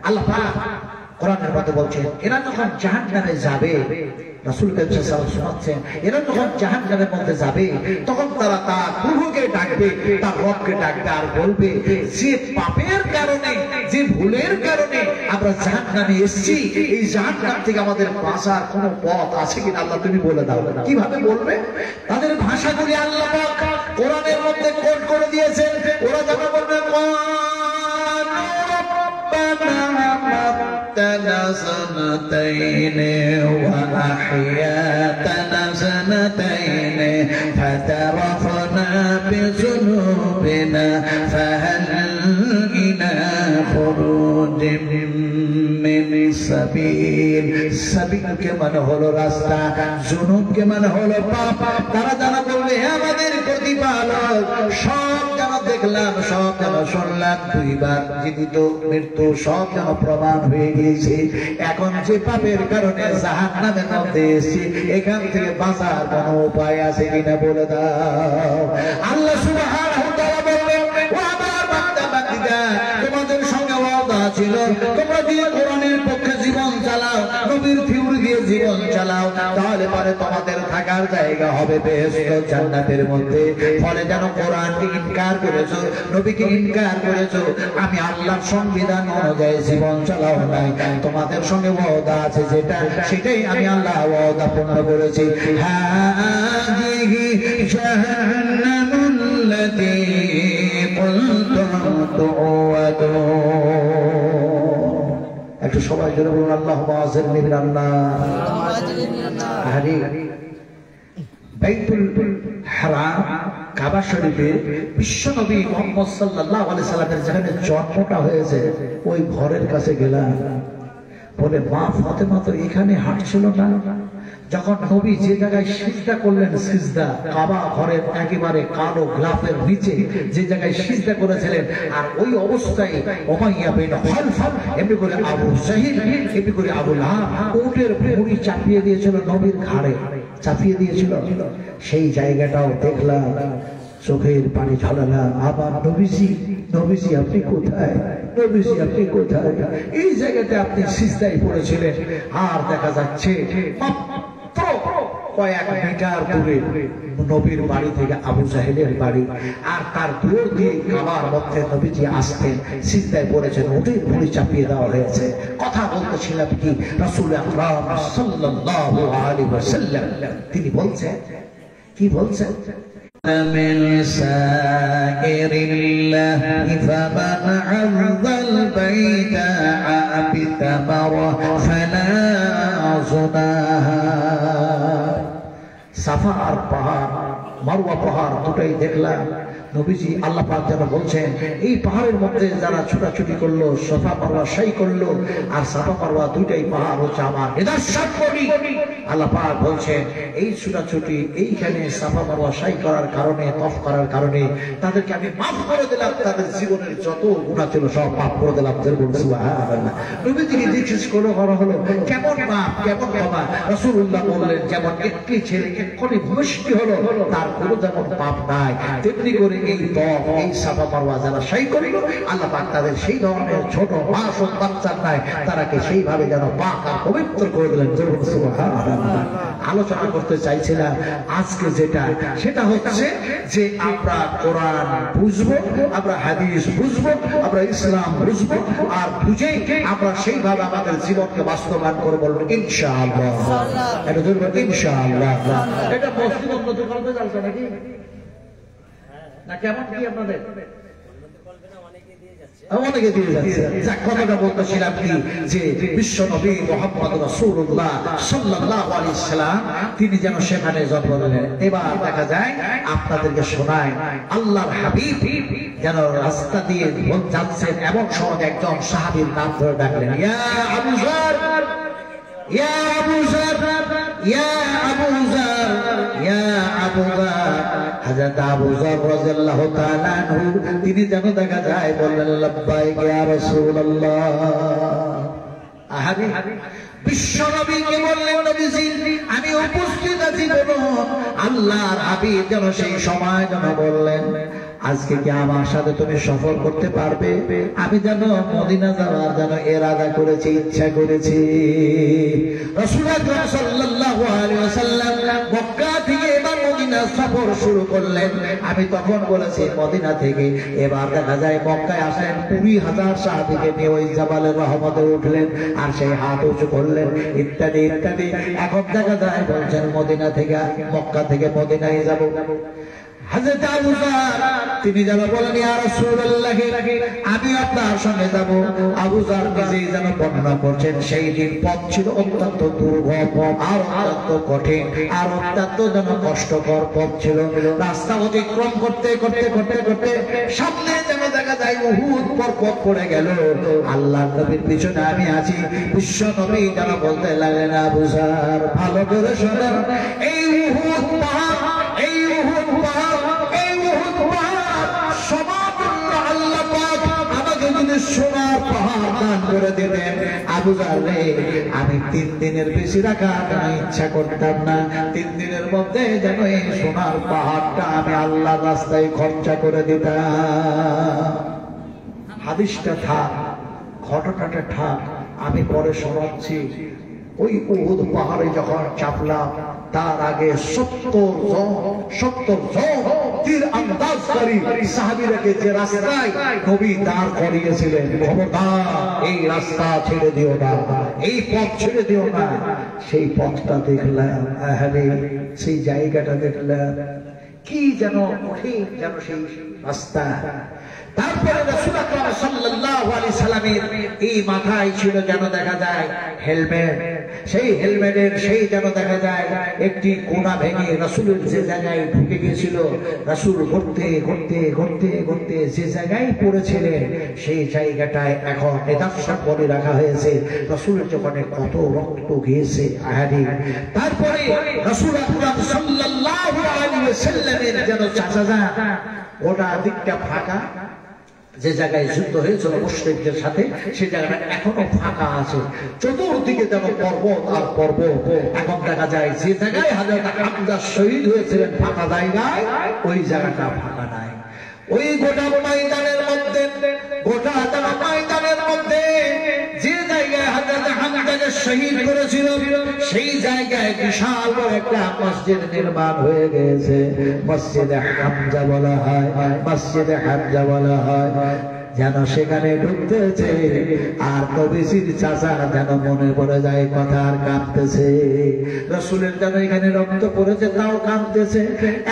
আল্লাহ পাক কোরআনের মধ্যে বলছেন এরা যখন জাহান্নামে যাবে, রাসূল কারীম সাল্লাল্লাহু আলাইহি ওয়াসাল্লাম শোনাচ্ছেন, এরা যখন জাহান্নামের মধ্যে যাবে তখন তারা তার প্রভুকে ডাকবে, তার রবকে ডাকবে আর বলবে যে পাপের কারণে, যে ভুলের কারণে আমরা জাহান্নামে এসেছি, এই জাহান্নাম থেকে আমাদের বাঁচার কোনো পথ আছে কিনা আল্লাহ তুমি বলে দাও। কিভাবে বলবে? তাদের ভাষাগুলি আল্লাহ পাক কোরআনের মধ্যে কোট করে দিয়েছেন। ওরা যখন বলবে سنتين وأحياتنا سنتين فاعترفنا بذنوبنا فهل إلى خروج من سبيل। সাবিল কে মানে হলো রাস্তা, জুনুব কে মানে হলো পাপ। তারা জানা বলবে হে আমাদের প্রতিপালক, সব যেন দেখলাম, সব যেন শুনলাম, দুইবার জীবিত মৃত্যু সব যেন প্রমাণ হয়ে গিয়েছে। এখন যে পাপের কারণে জাহান্নামের মধ্যে এসেছি, এখান থেকে বাঁচার কোনো উপায় আছে কিনা বলে দাও। আল্লাহ সুবহানাহু ওয়া তাআলা বললেন ও আমার বান্দা বান্দীরা, তোমাদের সঙ্গে ওয়াদা ছিল তোমরা দিয়ে কোরআনের পক্ষে জীবন চালাও, নবীর থিওরি দিয়ে জীবন চালাও, তাহলে পরে তোমাদের থাকার জায়গা হবে বেহেশত জান্নাতের মধ্যে। ফলে যেন কোরআনকে ইনকার করেছো, নবীকে ইনকার করেছো, আমি আল্লাহর সংবিধান অনুযায়ী জীবন চালাও নাই, তোমাদের সঙ্গে ওয়াদা আছে যেটা, সেটাই আমি আল্লাহ ওয়াদা পূর্ণ করেছি। হাযিহি জাহান্নামুল্লাতী কুনতুম তু'আদুন। একটু সবাই জোরে বলুন আল্লাহুম্মা আযিরনি মিনান নার। বাইতুল হারাম কাবা শরীফে বিশ্বনবী মুহাম্মদ সাল্লাল্লাহু আলাইহি সাল্লামের যেখানে জন্মটা হয়েছে, ওই ঘরের কাছে গেলাম। বলে মা ফাতেমা তো এখানে হাঁটছিল না। যখন নবী যে জায়গায় সিজদা করলেন, সিজদা কাবা ঘরের একেবারে কালো গ্লাফের নিচে যে জায়গায় সিজদা করেছিলেন, আর ওই অবস্থায় উমাইয়া বিন খালফ এমনি করে আবু জাহিল, এমনি করে আবু লাহাব উটের ভুঁড়ি চাপিয়ে দিয়েছিল, নবীর ঘাড়ে চাপিয়ে দিয়েছিল। সেই জায়গাটাও দেখলাম, চোখের পানি ঝরালাম। আবার নবীজি, নবীজি আপনি কোথায়, নবীজি আপনি কোথায়? এই জায়গাতে আপনি সিজদায় পড়েছিলেন। আর দেখা যাচ্ছে কয়েক মিটার দূরে নবীর বাড়ি থেকে আবু জাহেলের বাড়ি, আর তার দূর দিয়ে কাবার মধ্যে নবীজি আসতেন, সিজদায় পড়েছেন, উটের ভুঁড়ি চাপিয়ে দেওয়া হয়েছে। কথা বলতেছিলাম কি রাসূল আকরাম সাল্লাল্লাহু আলাইহি ওয়াসাল্লাম তিনি বলছেন, কি বলছেন? من سائر الله فمن عرض البيت بثمر فلا جناح। সাফা আর পাহাড়, মারওয়া পাহাড় দুটাই দেখলাম। নবীজি আল্লাহ পাক যেন বলছেন এই পাহাড়ের মধ্যে যারা ছোটাছুটি করলো, সাফা মারওয়া সাই করলো, আর সাফা মারওয়া দুইটাই পাহাড় হচ্ছে আমার নিদর্শন করি। আল্লাহ পাক বলছেন এই ছোটাছুটি, এইখানে সাফা মারওয়া সাই করার কারণে, তফ করার কারণে তাদেরকে আমি মাফ করে দিলাম, তাদের জীবনের যত গুনাহ ছিল সব মাফ করে দিলাম। সুবহানাল্লাহ। নবীজিকে জিজ্ঞেস করা হলো কেমন মাফ, কেমন ক্ষমা? রাসূলুল্লাহ বললেন যেমন একটি ছেলে এক্ষুনি ভূমিষ্ঠ হলো, তার কোনো যেমন পাপ নাই, তেমনি করে এই তফ, এই সাফা মারওয়া যারা সাই করলো, আল্লাহ পাক তাদের সেই ধরনের ছোট মাসুম বাচ্চা নাই, তারাকে সেইভাবে যেন পাক আর পবিত্র করে দিলেন। সুবহানাল্লাহ। আলোচনা করতে চাইছিলাম আজকে যেটা, সেটা হচ্ছে যে আমরা কোরআন বুঝবো, আমরা হাদিস বুঝবো, আমরা ইসলাম বুঝবো, আর বুঝেই আমরা সেইভাবে আমাদের জীবনকে বাস্তবায়ন করবো ইনশাআল্লাহ। এটা ধরবো ইনশাআল্লাহ। এটা মসজিদ উন্নত করতে যাচ্ছে নাকি না কেমন কি আপনাদের?
অনেকে দিয়ে যাচ্ছে। যাক, কথাটা বলতেছিলাম কি, যে বিশ্ব নবী মুহাম্মদ রাসূলুল্লাহ সাল্লাল্লাহু আলাইহি সাল্লাম তিনি যেন সেখানে জন্ম নিলেন। এবার দেখা যায় আপনাদেরকে শোনায়, আল্লাহর হাবিব যেন রাস্তা দিয়ে যাচ্ছেন, এমন সময় একজন সাহাবীর নাম ধরে ডাকলেন, ইয়া আবু যার, ইয়া আবু যার, ইয়া আবু যার, ইয়া আবু যার। হযরত আবু যার রাদিয়াল্লাহু তাআলা আনহু তিনি যেন দেখা যায় বললেন, লাব্বাইক ইয়া রাসূলুল্লাহ। আহারে, বিশ্ব নবীকে বললেন, নবীজি আমি উপস্থিত আছি বলুন। আল্লাহর হাবিব যেন সেই সময় যেন বললেন, আজকে কি আমার সাথে তুমি সফর করতে পারবে? আমি যেন মদিনা যাওয়ার যেন ইরাদা করেছি, ইচ্ছা করেছি। রাসূল আকরাম সাল্লাল্লাহু আলাইহি ওয়াসাল্লাম মক্কা থেকে এবার মদিনা সফর শুরু করলেন। আমি তখন বলেছি মদিনা থেকে এবার দেখা যায় মক্কায় আসেন 20,000 সাহাবীকে নিয়ে ওই জাবালের রহমতে উঠলেন, আর সেই হাত উঁচু করলেন, ইত্যাদি ইত্যাদি। এখন দেখা যায় বলছেন মদিনা থেকে, মক্কা থেকে মদিনায় যাব। হযরত আবু যার তিনি যেন বলেন, ইয়া রাসূলুল্লাহ আমি আপনার সঙ্গে যাব। আবু যার নিজেই যেন বর্ণনা করছেন, সেই দিন পথ ছিল অত্যন্ত দুর্গম আর অত্যন্ত কঠিন আর অত্যন্ত যেন কষ্টকর পথ ছিল। রাস্তা অতিক্রম করতে করতে করতে করতে সামনে যেন দেখা যায় উহুদ পর্বত পড়ে গেল। আল্লাহর নবীর পিছনে আমি আছি। বিশ্ব নবী যেন বলতে লাগলেন, আবু যার ভালো করে শোনেন, এই উহুদ পাহাড়, এই উহুদ পাহাড়, এই উহুদ পাহাড় সমতুল্য আল্লাহ পাক আমাকে যদি সোনার পাহাড় দান করে দিতেন, আবু যার রে আমি 3 দিনের বেশি রাখার ইচ্ছা করতাম না। 3 দিনের মধ্যে যেন এই সোনার পাহাড়টা আমি আল্লাহর রাস্তায় খরচা করে দিতাম। হাদিসটা থাক, ঘটনাটা থাক, আমি পরে শোনাচ্ছি। ওই উহুদ পাহাড়ে যখন চাপলাম, তার আগে 70 জন তীর আন্দাজকারী সাহাবীরাকে যে রাস্তায় নবী দাঁড় করিয়েছিলেন, খবরদার এই রাস্তা ছেড়ে দিও না, এই পথ ছেড়ে দিও না। সেই পথটা দেখলাম, আহারে সেই জায়গাটা দেখলাম, কি যেন কঠিন যেন সেই রাস্তা। তারপরে রাসূল আকরাম সাল্লাল্লাহু আলাইহি সাল্লামের এই মাথায় ছিল যেন দেখা যায় হেলমেট। সেই হেলমেটের সেই যেন দেখা যায় একটি কোনা ভেঙে রাসূলের যে জায়গায় ঢুকে গিয়েছিল, রাসূল ঘুরতে ঘুরতে ঘুরতে ঘুরতে যে জায়গায় পড়েছিলেন সেই জায়গাটায় এখন নিদর্শন করে রাখা হয়েছে রাসূলের জীবনে কত রক্ত গিয়েছে। আহারে, তারপরে রাসূল আকরাম সাল্লাল্লাহু আলাইহি ওয়াসাল্লামের যেন চাচা ওটা দিকটা ফাঁকা, যে জায়গায় যুদ্ধ হয়েছিল মুশরিকদের সাথে সেই জায়গাটা এখনো ফাঁকা আছে। চতুর্দিকে যেন পর্বত আর পর্বত। এখন দেখা যায় যে জায়গায় হযরত হামজা শহীদ হয়েছিলেন ফাঁকা জায়গায়, ওই জায়গাটা ফাঁকা নাই। ওই গোটা ময়দানের মধ্যে, গোটা ময়দানের মধ্যে যে জায়গায় হযরত হামজাকে শহীদ করেছিল সেই জায়গায় বিশাল বড় একটা মসজিদ নির্মাণ হয়ে গেছে। মসজিদে হামজা বলা হয়, মসজিদে হামজা বলা হয়। যেন সেখানে ঢুকতেছে আর নবীজির চাচা যেন মনে পড়ে যায় কথা, আর কাঁদতেছে। রাসূলের যেন এখানে রক্ত পড়েছে তাও কাঁদতেছে।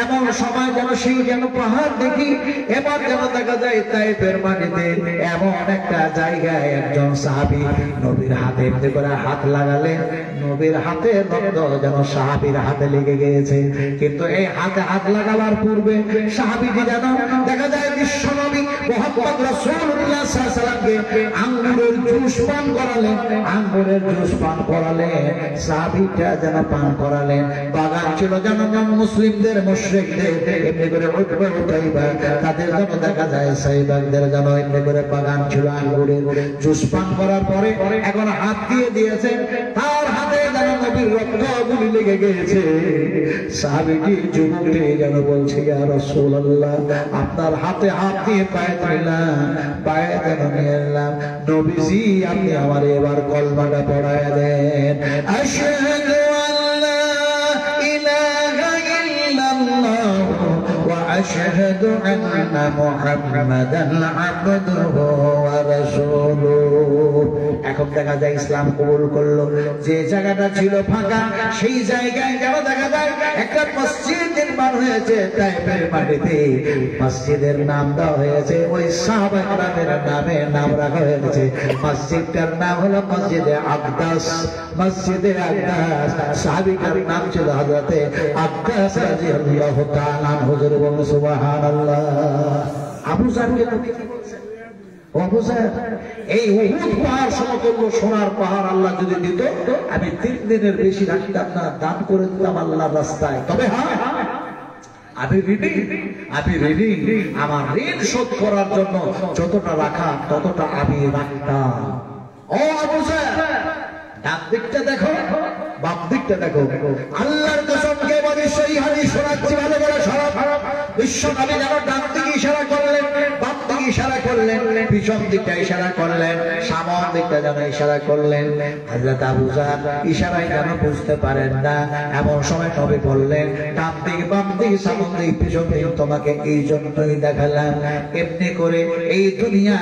এমন সময় যেন সেই যেন পাহাড় দেখি, এবার যেন দেখা যায় তায়েফের মাটিতে এমন একটা জায়গায় একজন সাহাবী নবীর হাতে এমনি করে হাত লাগালেন, নবীর হাতে রক্ত যেন সাহাবীর হাতে লেগে গিয়েছে। কিন্তু এই হাতে হাত লাগাবার পূর্বে সাহাবীটি যেন দেখা যায় বিশ্ব নবী মুহাম্মদ রাসূলুল্লাহ সাল্লাল্লাহু আলাইহি ওয়াসাল্লামকে আঙ্গুরের জুস পান করালেন, আঙ্গুরের জুস পান করালেন, সাহাবীটা যেন পান করালেন। বাগান ছিল যেন মুসলিমদের মুশরিকদের এমনি করে উঠবে উঠাইবা, তাদের যেন দেখা যায় সাইবাগদের যেন এমনি করে বাগান ছিল আঙ্গুরের জুস পান করার পরে এখন হাত দিয়ে দিয়েছেন, তার হাতে যেন নবীর রক্তগুলি লেগে গিয়েছে। সাহাবীটি যুবকটি যেন বলছে, ইয়া রাসূলুল্লাহ আপনার হাতে হাত দিয়ে পায়ে দিলাম, পায়ে যেন নিয়ে এলাম, নবীজি আপনি আমার এবার কলমাটা পড়ায় দেন। আশহাদু আল্লা ইলাহা ইল্লাল্লাহ ওয়া আশহাদু আন্না মুহাম্মাদান আবদুহু ওয়া রাসূলুহু। এখন দেখা যায় ইসলাম কবুল করলো। যে জায়গাটা ছিল ফাঁকা সেই জায়গায় যেন দেখা যায় একটা মসজিদ নির্মাণ
হয়েছে তাইফের মাটিতে, মসজিদের নাম দেওয়া হয়েছে ওই সাহাবা কেরামের নামে, নাম রাখা হয়েছে। মসজিদটার নাম হলো মসজিদে আকদাস। মসজিদে আকদাস, সাহাবীটার নাম ছিল হযরতে আকদাস রাদিয়াল্লাহু তাআলা আনহু। বলুন সুবহানাল্লাহ। আবু জারকে আবু জার, এই উহুদ পাহাড় সমতুল্য সোনার পাহাড় আল্লাহ যদি দিত, আমি 3 দিনের বেশি রাখতাম না, দান করে দিতাম আল্লাহর রাস্তায়। তবে হ্যাঁ, আমি রেডি আমার ঋণ শোধ করার জন্য যতটা রাখা ততটা আমি রাখতাম। ও আবু জার, ডান দিকটা দেখো, বাম দিকটা দেখো। আল্লাহর কসম কে বলি, সেই হাদিস শোনাচ্ছি ভালো করে সরব। বিশ্ব নবী যেন ডান দিকে ইশারা করলেন, বাম দিকে ইশারা করলেন, পিছন দিকটা ইশারা করলেন, সামন দিকটা যেন ইশারা করলেন। হযরত আবু জার ইশারায় যেন বুঝতে পারেন না, এমন সময় নবী বললেন, ডান দিক, বাম দিক, সামন দিক, পিছন দিক তোমাকে এই জন্যই দেখালাম, এমনি করে এই দুনিয়া,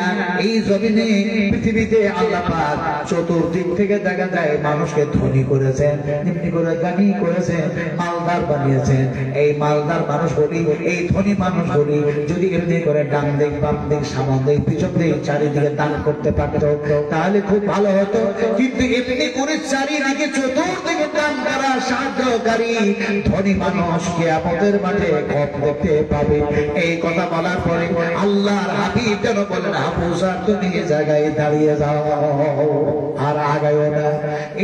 এই জমিনে, পৃথিবীতে আল্লাহ পাক চতুর্দিক থেকে দেখা যায় মানুষকে ধনী করেছেন, এমনি করে জ্ঞানী করেছেন, মালদার বানিয়েছেন। এই মালদার মানুষ বলি, এই ধনী মানুষ বলি, যদি এমনি করে ডান দিক, বাম দিক, সামন দিক, পিছন দিক, চারিদিকে দান করতে পারত তাহলে খুব ভালো হতো। কিন্তু এমনি করে চারিদিকে চতুর্দিকে দান করা সাহায্যকারী ধনী মানুষ কিয়ামতের মাঠে কম দেখতে পাবে। এই কথা বলার পরে আল্লাহর হাবিব যেন বলেন, আবু জার তুমি এই জায়গায় দাঁড়িয়ে যাও, আর আগায়ও না,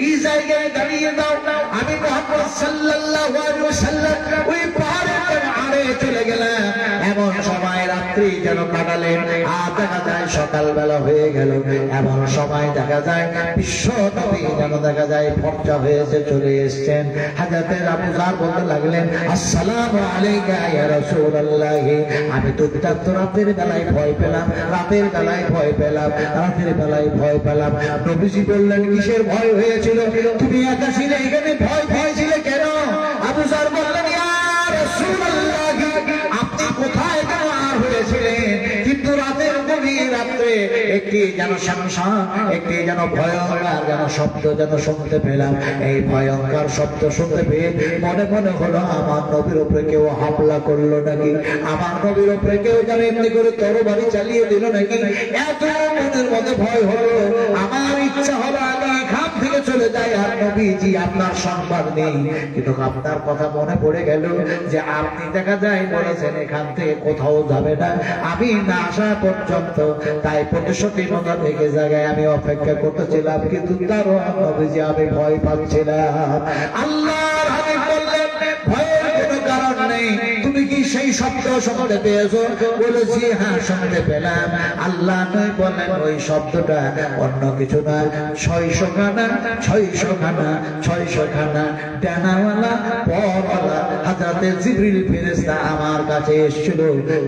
এই জায়গায় দাঁড়িয়ে দাও। আমি মুহাম্মদ সাল্লাল্লাহু আলাইহি ওয়াসাল্লাম ওই পাহাড়ের আড়ে চলে গেলাম। এমন সময় রাত্রি যেন কাটালেন, আর দেখা যায় সকালবেলা হয়ে গেল। এমন সময় দেখা যায় বিশ্ব নবী যেন দেখা যায় ফর্চা হয়েছে চলে এসেছেন। হযরতে আবু জার বলতে লাগলেন, আসসালামু আলাইকা ইয়া রাসূলুল্লাহ। আমি তো রাতের বেলায় ভয় পেলাম, রাতের বেলায় ভয় পেলাম, রাতের বেলায় ভয় পেলাম। নবীজি বললেন, কিসের ভয় হয়েছিল? তুমি একা ছিলে, এখানে ভয় পেয়েছিলে কেন? আবু জার বললেন, ইয়া রাসূলুল্লাহ, আপনি কোথায় কেন আর হয়েছিলেন? কিন্তু রাতের গভীর রাত্রে একটি যেন সংসার, একটি যেন ভয়ঙ্কর যেন শব্দ যেন শুনতে পেলাম। এই ভয়ঙ্কর শব্দ শুনতে পেয়ে মনে মনে হলো, আমার নবীর উপরে কেউ হামলা করলো নাকি, আমার নবীর উপরে কেউ যেন এমনি করে তরবারি চালিয়ে দিল নাকি। এত মনের মধ্যে ভয় হলো, আমার ইচ্ছা হলো আমি এখান থেকে চলে যাই, আর নবীজি আপনার সংবাদ নেই। কিন্তু আপনার কথা মনে পড়ে গেল যে আপনি দেখা যায় বলেছেন এখান থেকে কোথাও যাবে না আমি না আসা পর্যন্ত। তাই প্রতিশ্রুতি মতো থেকে জায়গায় আমি অপেক্ষা করতেছিলাম, কিন্তু তারও নবীজি আমি ভয় পাচ্ছিলাম। আল্লাহর হাবিব বললেন, ভয়ের কোনো কারণ নেই, তুমি কি সেই শব্দ শুনতে পেয়েছো? বলেছি, হ্যাঁ শুনতে পেলাম। আল্লাহ নয় বলেন, ওই শব্দটা অন্য কিছু না, 600 খানা 600 খানা 600 খানা ডানাওয়ালা পরওয়ালা হযরতে জিবরিল ফেরেশতা আমার কাছে এসেছিল।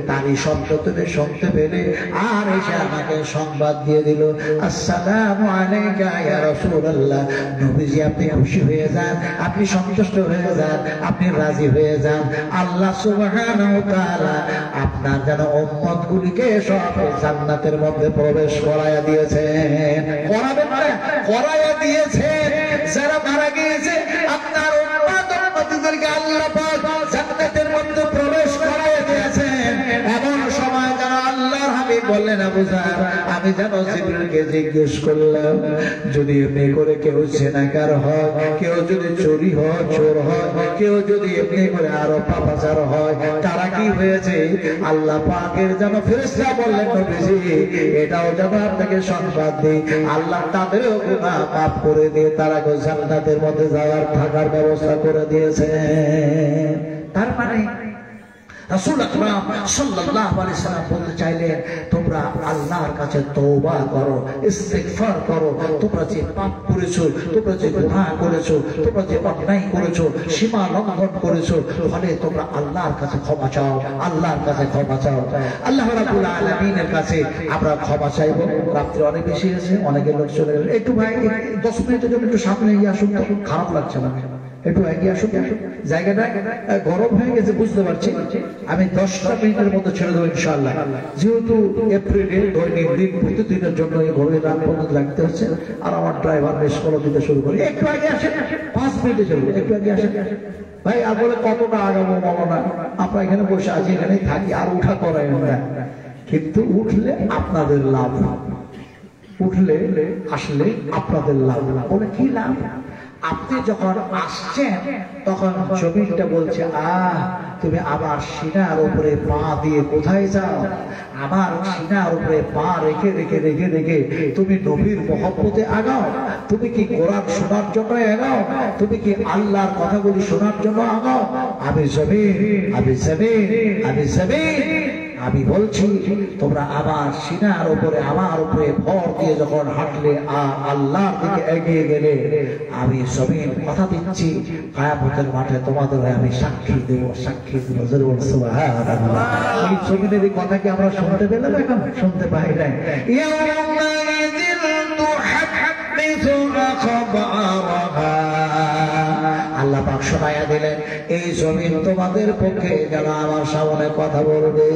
তারই শব্দ তুমি শুনতে পেলে, আর এসে আমাকে সংবাদ দিয়ে দিল, আসসালামু আলাইকা ইয়া রাসূলুল্লাহ। নবীজি আপনি খুশি হয়ে যান, আপনি সন্তুষ্ট হয়ে যান, আপনি রাজি হয়ে যান। আল্লাহ সুবহানাহু ওয়া তাআলা আপনার যেন উম্মতগুলিকে সব জান্নাতের মধ্যে প্রবেশ করায়া দিয়েছেন। করাবেন না, করায়া দিয়েছেন। যারা মারা গিয়েছে আপনার উম্মতদেরকে আল্লাহ পাক জান্নাতের মধ্যে প্রবেশ করায়া দিয়েছেন। এমন সময় যেন আল্লাহর হাবিব বললেন, আবু জার আমি যেন জিবরিলকে জিজ্ঞেস করলাম, যদি এমনি করে কেউ জেনাকার হয়, কেউ যদি চুরি হয়, চোর হয়, কেউ যদি এমনি করে আরো পাপাচার হয়, তারা কি হয়েছে? আল্লাহ পাকের যেন ফেরেশতা বললেন, নবীজি এটাও যেন আপনাকে সংবাদ দিই, আল্লাহ তাদেরও গুনাহ মাফ করে দিয়ে তারা জান্নাতের মধ্যে যাওয়ার থাকার ব্যবস্থা করে দিয়েছে। তার মানে রাসূল আকরাম সাল্লাল্লাহু আলাইহি সাল্লাম বলতে চাইলেন, তোমরা আল্লাহর কাছে তওবা করো, ইস্তিগফার করো। তোমরা যে পাপ করেছো, তোমরা যে গুনাহ করেছো, তোমরা যে অন্যায় করেছো, সীমা লঙ্ঘন করেছো, ফলে তোমরা আল্লাহর কাছে ক্ষমা চাও, আল্লাহর কাছে ক্ষমা চাও। আল্লাহ রাব্বুল আলামিনের কাছে আমরা ক্ষমা চাইবো। রাত্রি অনেক বেশি হয়েছে, অনেকে লোক চলে গেল, একটু ভাই 10 মিনিটের জন্য একটু সামনে গিয়ে আসুন, খারাপ লাগছে না,
একটু এগিয়ে আসুন, জায়গাটা গরম হয়ে গেছে বুঝতে পারছি। আমি 10টা মিনিটের মতো ছেড়ে দেবো ইনশাআল্লাহ, যেহেতু এপ্রিলে দৈনিক দিন প্রতিদিনের জন্য এই ঘরে রাত পর্যন্ত রাখতে হচ্ছে, আর আমার ড্রাইভার বেশ ফলো দিতে শুরু করে। একটু আগে আসেন, 5 মিনিটে চলবে, একটু আগে আসেন ভাই। আর বলে কতটা আগাবো মৌলানা, আমরা এখানে বসে আছি, এখানেই থাকি, আর উঠা করাই না। কিন্তু উঠলে আপনাদের লাভ, উঠলে আসলে আপনাদের লাভ। বলে কি লাভ? আপনি যখন আসছেন তখন জমিনটা বলছে, তুমি আবার সিনার উপরে পা দিয়ে কোথায় যাও? আমার সিনার উপরে পা রেখে রেখে রেখে রেখে তুমি নবীর মহব্বতে আগাও। তুমি কি কোরআন শোনার জন্য আগাও? তুমি কি আল্লাহর কথাগুলি শোনার জন্য আগাও? আমি জমিন, আমি জমিন, আমি জমিন। আমি বলছি তোমরা আবার সিনার উপরে আমার উপরে ভর দিয়ে যখন হাঁটলে আর আল্লাহর দিকে এগিয়ে গেলে, আমি জমিন কথা দিচ্ছি কিয়ামতের মাঠে তোমাদের আমি সাক্ষী দেব, সাক্ষী দেব। সুবহানাল্লাহ। এই জমিনের এই কথা কি আমরা শুনতে পেলাম? এখন শুনতে পাই নাই। আল্লাহ পাক শোনায়া দিলেন, এই জমিন তোমাদের পক্ষে গেল আমার সামনে কথা বলবে।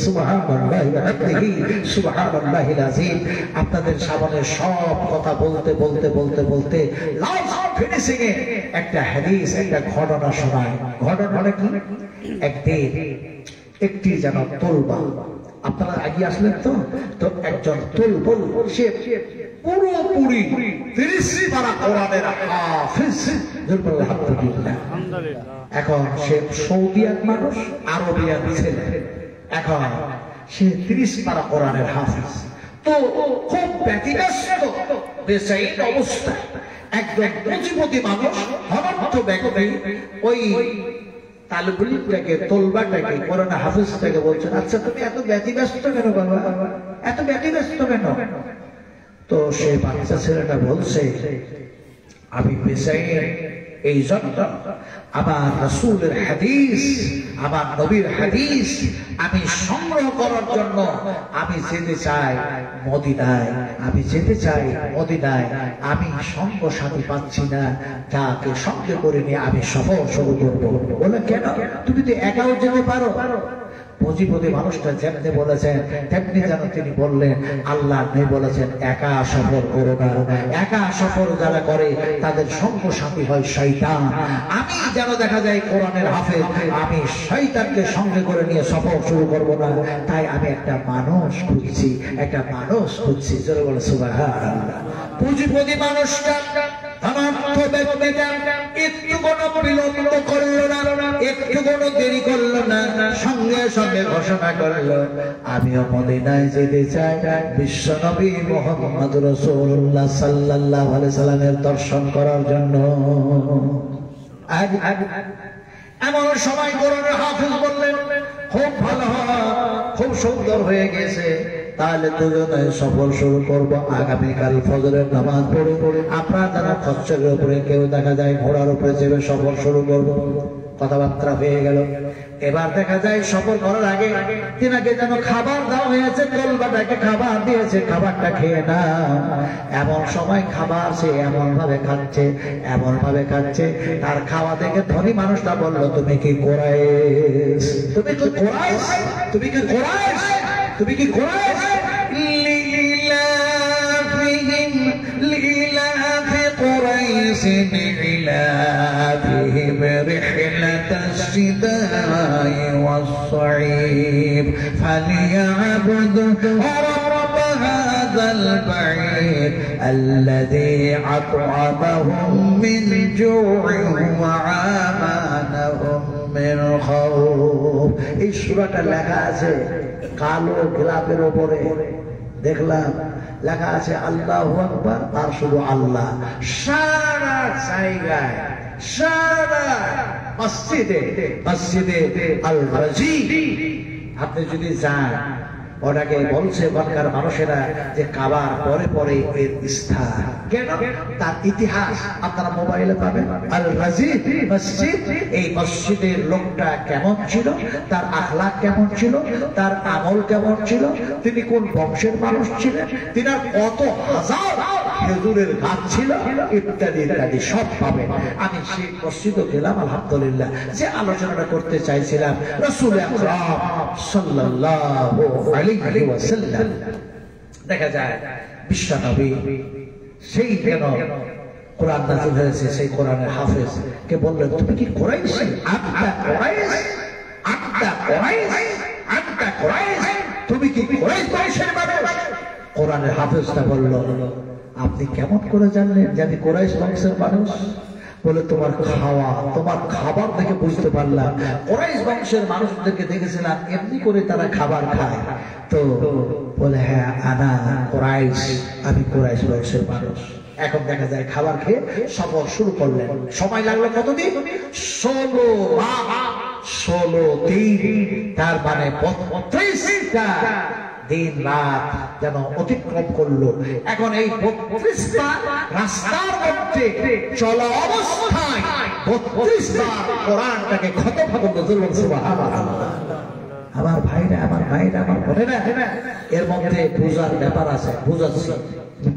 সুবহানাল্লাহি ওয়া বিহামদিহি সুবহানাল্লাহিল আযীম। আপনাদের সামনে সব কথা বলতে বলতে বলতে বলতে লাস্ট ফিনিশিং এ একটা হাদিস, একটা ঘটনা শোনায়। ঘটনাটা কি? একদিন একটি যেন তলবা, আপনারা আগে আসলেন তো একজন তলবল, সে পুরোপুরি 30 পারা কোরআনের হাফেজ। এখন সে সৌদিয়ান মানুষ, আরবিয়ান ছেলে। এখন সে 30 পারা কোরআনের হাফেজ। তো খুব ব্যতিব্যস্ত বেচাইন অবস্থা, একদম পুঁজিপতি মানুষ, ধনাঢ্য ব্যক্তি, ওই তালবুলটাকে, তলবাটাকে, কোরআন হাফেজটাকে বলছেন, আচ্ছা তুমি এত ব্যতিব্যস্ত কেন বাবা, এত ব্যতিব্যস্ত কেন? তো সেই বাচ্চা ছেলেটা বলছে, আমি বেচাইন এই জন্য আমার রাসূলের হাদিস, আমার নবীর হাদিস আমি সংগ্রহ করার জন্য আমি যেতে চাই মদিনায়, আমি যেতে চাই মদিনায়। আমি সঙ্গ সাথী পাচ্ছি না, যাকে সঙ্গে করে নিয়ে আমি সফর শুরু করবো। বলে কেন? তুমি তো একাও যেতে পারো। পুঁজিপতি মানুষটা যেমনি বলেছেন তেমনি যেন তিনি বললেন, আল্লাহ নবী বলেছেন একা সফর করো না। একা সফর যারা করে তাদের সঙ্গ সাথী হয় শয়তান। আমি যেন দেখা যায় কোরআনের হাফেজ, আমি শয়তানকে সঙ্গে করে নিয়ে সফর শুরু করব না। তাই আমি একটা মানুষ খুঁজছি, একটা মানুষ খুঁজছি। জোরে বলে সুবহানাল্লাহ। পুঁজিপতি মানুষটা একটু কোনো বিলম্ব করলো না, একটু কোনো দেরি করলো না, সঙ্গে সঙ্গে ঘোষণা করলো, আমিও মদিনায় যেতে চাই বিশ্ব নবী মুহাম্মদ রাসূলুল্লাহ সাল্লাল্লাহু আলাইহি সাল্লামের দর্শন করার জন্য। এমন সময় কোরআনের হাফেজ বললেন, খুব ভালো, খুব সুন্দর হয়ে গেছে, তাহলে দুজনে সফর শুরু করবো। আগামীকাল ফজরের নামাজ পড়ে আপনারা যারা খচ্চরের উপরে, কেউ দেখা যায় ঘোড়ার উপরে চেপে সফর শুরু করবো। কথাবার্তা হয়ে গেল। এবার দেখা যায় সফর করার আগে তিনাকে যেন খাবার দেওয়া হয়েছে, তলবাটাকে খাবার দিয়েছে, খাবারটা খেয়ে না। এমন সময় খাবার সে এমন ভাবে খাচ্ছে, এমন ভাবে খাচ্ছে, তার খাওয়া দেখে ধনী মানুষটা বললো, তুমি কি কোরাইশ? তুমি কি কোরাইশ? তুমি কি কোরাইশ? তুমি কি কোরাইশ? قريش إعلافهم رحلة الشتاء والصيف فليعبدوا رب هذا البيت الذي أطعمهم من جوع وآمنهم من خوف। এই সূরাটা লেখা আছে কালো গোলাপের উপরে, দেখলাম লেখা আছে আল্লাহু আকবার, আর শুধু আল্লাহ। সারা জায়গায়, সারা মসজিদে, মসজিদে আল রাজি আপনি যদি যান, ওটাকে বলছে ওখানকার মানুষেরা যে কাবার পরে পরে এর স্থান। কেন? তার ইতিহাস আপনারা মোবাইলে পাবেন। আল রাজি মসজিদ, এই মসজিদের লোকটা কেমন ছিল, তার আখলাক কেমন ছিল, তার আমল কেমন ছিল, তিনি কোন বংশের মানুষ ছিলেন, তিনি কত হাজার
খেজুরের গাছ ছিল, ইত্যাদি ইত্যাদি সব পাবেন। আমি সেই মসজিদে গেলাম, আলহামদুলিল্লাহ। যে আলোচনাটা করতে চাইছিলাম, রাসূল আকরাম সাল্লাল্লাহু আলাইহি ওয়াসাল্লাম, দেখা যায় বিশ্বনবী সেই যেন কোরআন নাযিল হয়েছে, সেই কোরআনের হাফেজ কে বললেন, তুমি কি কুরাইশ? আনতা কুরাইশ, আনতা কুরাইশ, আনতা কুরাইশ, তুমি কি কুরাইশ বংশের মানুষ? কোরআনের হাফেজটা বলল, আপনি কেমন করে জানলেন যে আমি কুরাইশ বংশের মানুষ? বলে, তোমার খাওয়া, তোমার খাবার দেখে বুঝতে পারলাম। কুরাইশ বংশের মানুষদেরকে দেখেছিলাম এমনি করে তারা খাবার খায়। তো বলে, হ্যাঁ আনা কুরাইশ, আমি কুরাইশ বংশের মানুষ। এখন দেখা যায় খাবার খেয়ে সফর শুরু করলেন। সময় লাগলো কতদিন? 16 দিন, তার মানে 32টা দিন রাত যেন অতিক্রম করলো। এখন এই 32টা রাস্তার মধ্যে চলা অবস্থায় 32 বার কোরআনটাকে খতম করলো। সুবহানাল্লাহ। আমার ভাইরা, আমার ভাইরা, আমার বোনেরা, এর মধ্যে বুঝার ব্যাপার আছে, বুঝাচ্ছি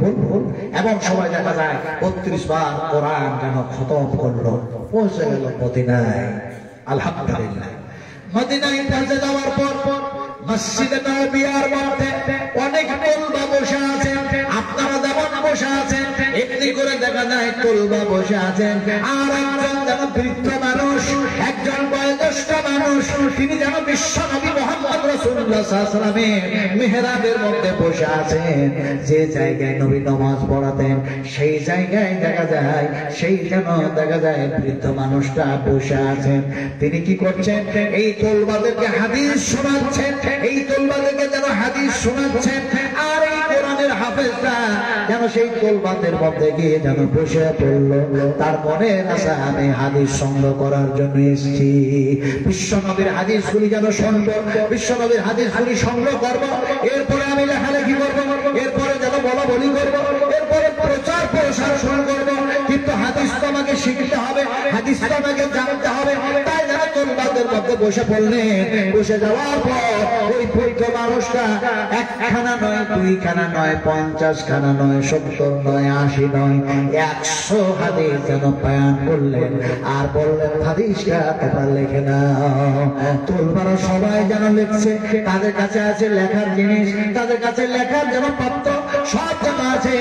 বলুন। এমন সময় দেখা যায় 32 বার কোরআন যেন খতম করলো। পৌঁছে গেল মদিনায়, আলহামদুলিল্লাহ। মদিনায় পৌঁছে যাওয়ার পর মসজিদে নববিয়ার মধ্যে অনেক তোলবা বসে আছেন। আপনারা যেমন বসে আছেন, এমনি করে দেখা যায় তোলবা বসে আছেন। আর একজন যেন বৃদ্ধ মানুষ, একজন বয়োজ্যেষ্ঠ মানুষ, তিনি যেন বিশ্বনবী মুহাম্মদ রাসূলুল্লাহ সাল্লাল্লাহু আলাইহি ওয়াসাল্লামের মিহরাবের মধ্যে বসে আছেন। যে জায়গায় নবী নামাজ পড়াতেন, সেই জায়গায় দেখা যায়, সেই যেন দেখা যায় বৃদ্ধ মানুষটা বসে আছেন। তিনি কি করছেন? এই তোলবাদেরকে হাদিস শোনাচ্ছেন, এই তোলবাদেরকে যেন হাদিস শোনাচ্ছেন। আর এই কোরআনের হাফেজরা যেন সেই তোলবাদের মধ্যে গিয়ে যেন বসে পড়লো। তার মনে আশা, আমি হাদিস সংগ্রহ করার জন্য এসেছি, বিশ্বনবীর হাদিসগুলি যেন শুনবো, বিশ্বনবীর হাদিসগুলি সংগ্রহ করবো, এরপরে আমি লেখালেখি করবো, এরপরে যেন বলা বলি করবো, এরপরে প্রচার প্রসার শুরু করবো। কিন্তু হাদিস তো আমাকে শিখতে হবে, হাদিস তো আমাকে জানতে হবে। তাই যেন তোলবাদের মধ্যে বসে পড়লেন। বসে যাওয়ার পর ওই বৃদ্ধ মানুষটা একখানা নয়, দুইখানা নয়, 50 খানা নয়, 70 নয়, 80 নয়, 100 হাদিস যেন বয়ান করলেন। আর বললেন, হাদিসটা তোমরা লিখে নাও। তোলবারা সবাই যেন লিখছে, তাদের কাছে আছে লেখার জিনিস, তাদের কাছে লেখার যেন পাত্র সব যেন আছে।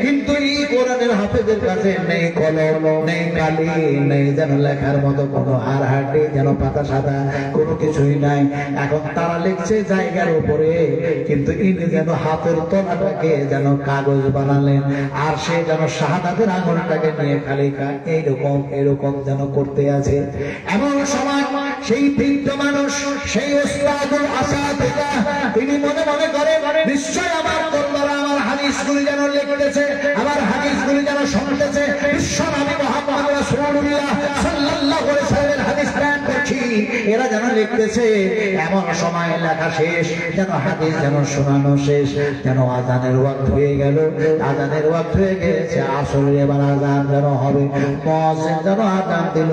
কিন্তু এই কোরআনের হাফেজের কাছে নেই কলম, নেই কালি, নেই যেন লেখার মতো কোনো হাড়হাড়ি, যেন পাতা সাদা কোনো কিছুই নাই। এখন তারা লিখছে জায়গার উপরে, কিন্তু ইনি যেন হাতের তলাটাকে যেন কাগজ বানালেন। আর সে যেন শাহাদাতের আঙুলটাকে নিয়ে খালি এইরকম এরকম যেন করতে আছে। এমন সময় সেই বৃদ্ধ মানুষ, সেই ওস্তাদুল আসাতিকা, তিনি মনে মনে করে, নিশ্চয় আমার তোলবারা আমার হাদিসগুলি যেন লিখতেছে, আমার হাদিসগুলি যেন শুনতেছে। বিশ্বনবী মুহাম্মদ রাসূলুল্লাহ সাল্লাল্লাহু আলাইহি ওয়াসাল্লামের হাদিস বয়ান করছি, এরা যেন লিখতেছে। এমন সময় লেখা শেষ, যেন হাদিস যেন শোনানো শেষ, যেন আজানের ওয়াক্ত হয়ে গেল। আজানের ওয়াক্ত হয়ে গেছে, আসলে এবার আজান যেন হবে। মুয়াজ্জিন যেন আজান দিল,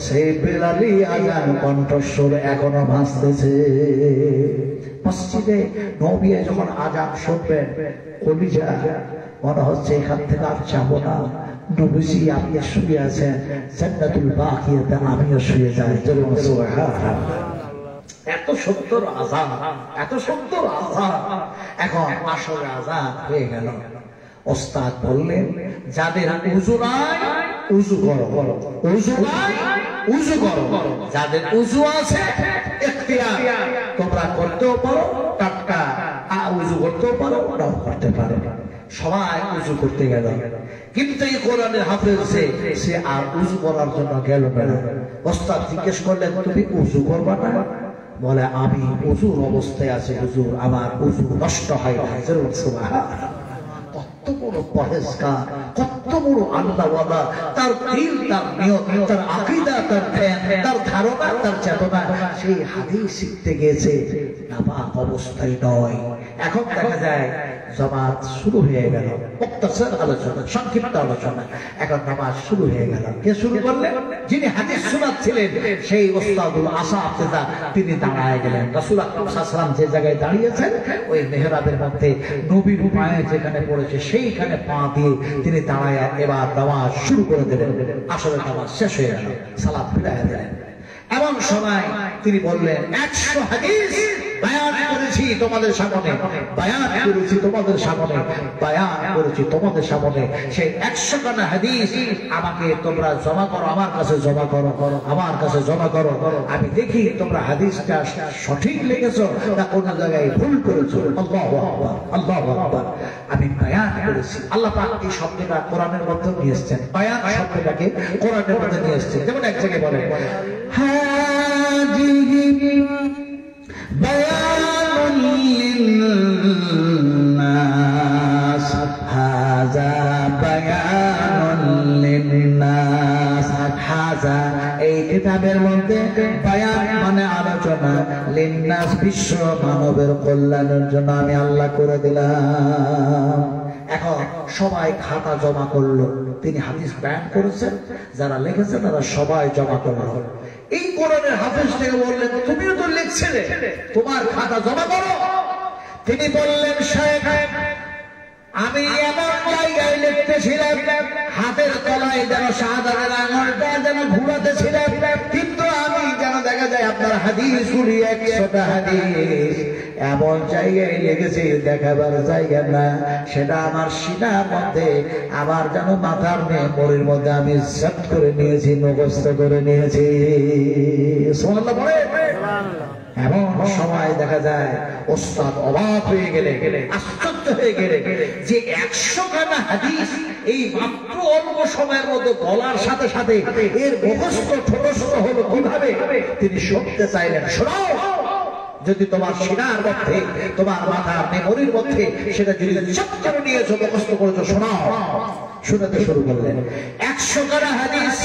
সেই বিলালি আজান কণ্ঠস্বর এখনো ভাসতেছে। মসজিদে নববিয়ে যখন আজান শুনবেন, কলিজা মনে হচ্ছে এখান থেকে আর যাবো না। নবীজি আপনি শুয়ে আছেন, জান্নাতুল বাকিয়াতে আমিও শুয়ে যাই। সুবহানাল্লাহ। এত সুন্দর আজান, এত সুন্দর আজান। এখন আসলে আজান হয়ে গেল। ওস্তাদ বললেন, যাদের উযু নাই উযু করো, উযু নাই উযু করো। যাদের উযু আছে ইখতিয়ার, তোমরা করতেও পারো, টাটকা উযু করতেও পারো, ওটাও করতে পারো। সবাই উযু করতে গেল। কিন্তু এই কোরআনের হাফেজ সে আর উযু করার জন্য গেল না। ওস্তাদ জিজ্ঞেস করলেন, তুমি উযু করবা না? বলে, আমি উযুর অবস্থায় আছি হুজুর, আমার উযু নষ্ট হয় না। সুবহানাল্লাহ। কত বড় পরহেজগার, কত বড় আল্লাহওয়ালা, তার দিল, তার নিয়ত, তার আকীদা, তার ধ্যান, তার ধারণা, তার চেতনা, সেই হাদিস শিখতে গেছে নাপাক অবস্থায় নয়, এখন দেখা যায় জামাত শুরু হয়ে গেল, মুক্তাসার আলোচনা, সংক্ষিপ্ত আলোচনা। এখন নামাজ শুরু হয়ে গেল। কে শুরু করলেন? যিনি হাদিস শোনাচ্ছিলেন সেই ওস্তাদুল আসাতিজা তিনি দাঁড়ায় গেলেন। রাসূল আকরাম সাল্লাল্লাহু আলাইহি ওয়াসাল্লাম যে জায়গায় দাঁড়িয়েছেন ওই মেহরাবের মধ্যে নবীর পায়ে যেখানে পড়েছে সেইখানে পা দিয়ে তিনি দাঁড়ায় এবার নামাজ শুরু করে দিলেন। আসলে নামাজ শেষ হয়ে গেল, সালাত ফিরাইয়া দিলেন। এমন সময় তিনি বললেন 100 হাদিস বয়ান করেছি তোমাদের সামনে, বয়ান করেছি তোমাদের সামনে, বয়ান করেছি তোমাদের সামনে। সেই 100 খানা হাদিস আমাকে তোমরা জমা করো, আমার কাছে জমা করো, আমার কাছে জমা করো। আমি দেখি তোমরা হাদিসটা সঠিক লিখেছো না কোন জায়গায় ভুল করেছো। আল্লাহু আকবার, আল্লাহু আকবার। আমি বয়ান করেছি। আল্লাহ পাক এই শব্দটা কোরআনের মধ্যে নিয়ে এসেছেন, বয়ান শব্দটাকে কোরআনের মধ্যে নিয়ে এসেছেন। যেমন এক জায়গায় বলে হাদিহি বায়ানুল লিন্নাস, হাযা বায়ানুল লিন্নাস। হাযা এই কিতাবের মধ্যে বায়ান মানে আলোচনা, লিন্নাস বিশ্ব মানবের কল্যাণের জন্য আমি আল্লাহ করে দিলাম। এখন সবাই খাতা জমা করলো, তিনি হাদিস বয়ান করেছেন, যারা লিখেছে তারা সবাই জমা করলো। এই কোরআনের হাফেজ থেকে বললেন তুমিও তো লিখছিলে, তোমার খাতা জমা করো। তিনি বললেন শায়েখ আমি এমন জায়গায় লিখতেছিলাম হাতের তলায় যেন শাহাদাতের আঙুলটা যেন ঘুরাতেছিলাম, কিন্তু আমি যেন দেখা যায় আপনার হাদিসগুলি 100টা হাদিস এমন জায়গায় লেগেছে দেখাবার জায়গা না, সেটা আমার সিনার মধ্যে আমার যেন মাথার মেমোরির মধ্যে আমি সেট করে নিয়েছি, মুখস্থ করে নিয়েছি। সুবহানাল্লাহ বলে। এমন সময় দেখা যায় ওস্তাদ অবাক হয়ে গেলে, আশ্চর্য হয়ে গেলে যে 100 খানা হাদিস এই মাত্র অল্প সময়ের মধ্যে বলার সাথে সাথে এর মুখস্থ ঠোঁটস্থ হলো কিভাবে তিনি শুনতে চাইলেন। শোনাও, যদি তোমার সিনার মধ্যে তোমার মাথার মেমোরির মধ্যে সেটা যদি চট করে নিয়েছো, মুখস্থ করেছো, শোনাও। শোনাতে শুরু করলেন 100 খানা হাদিস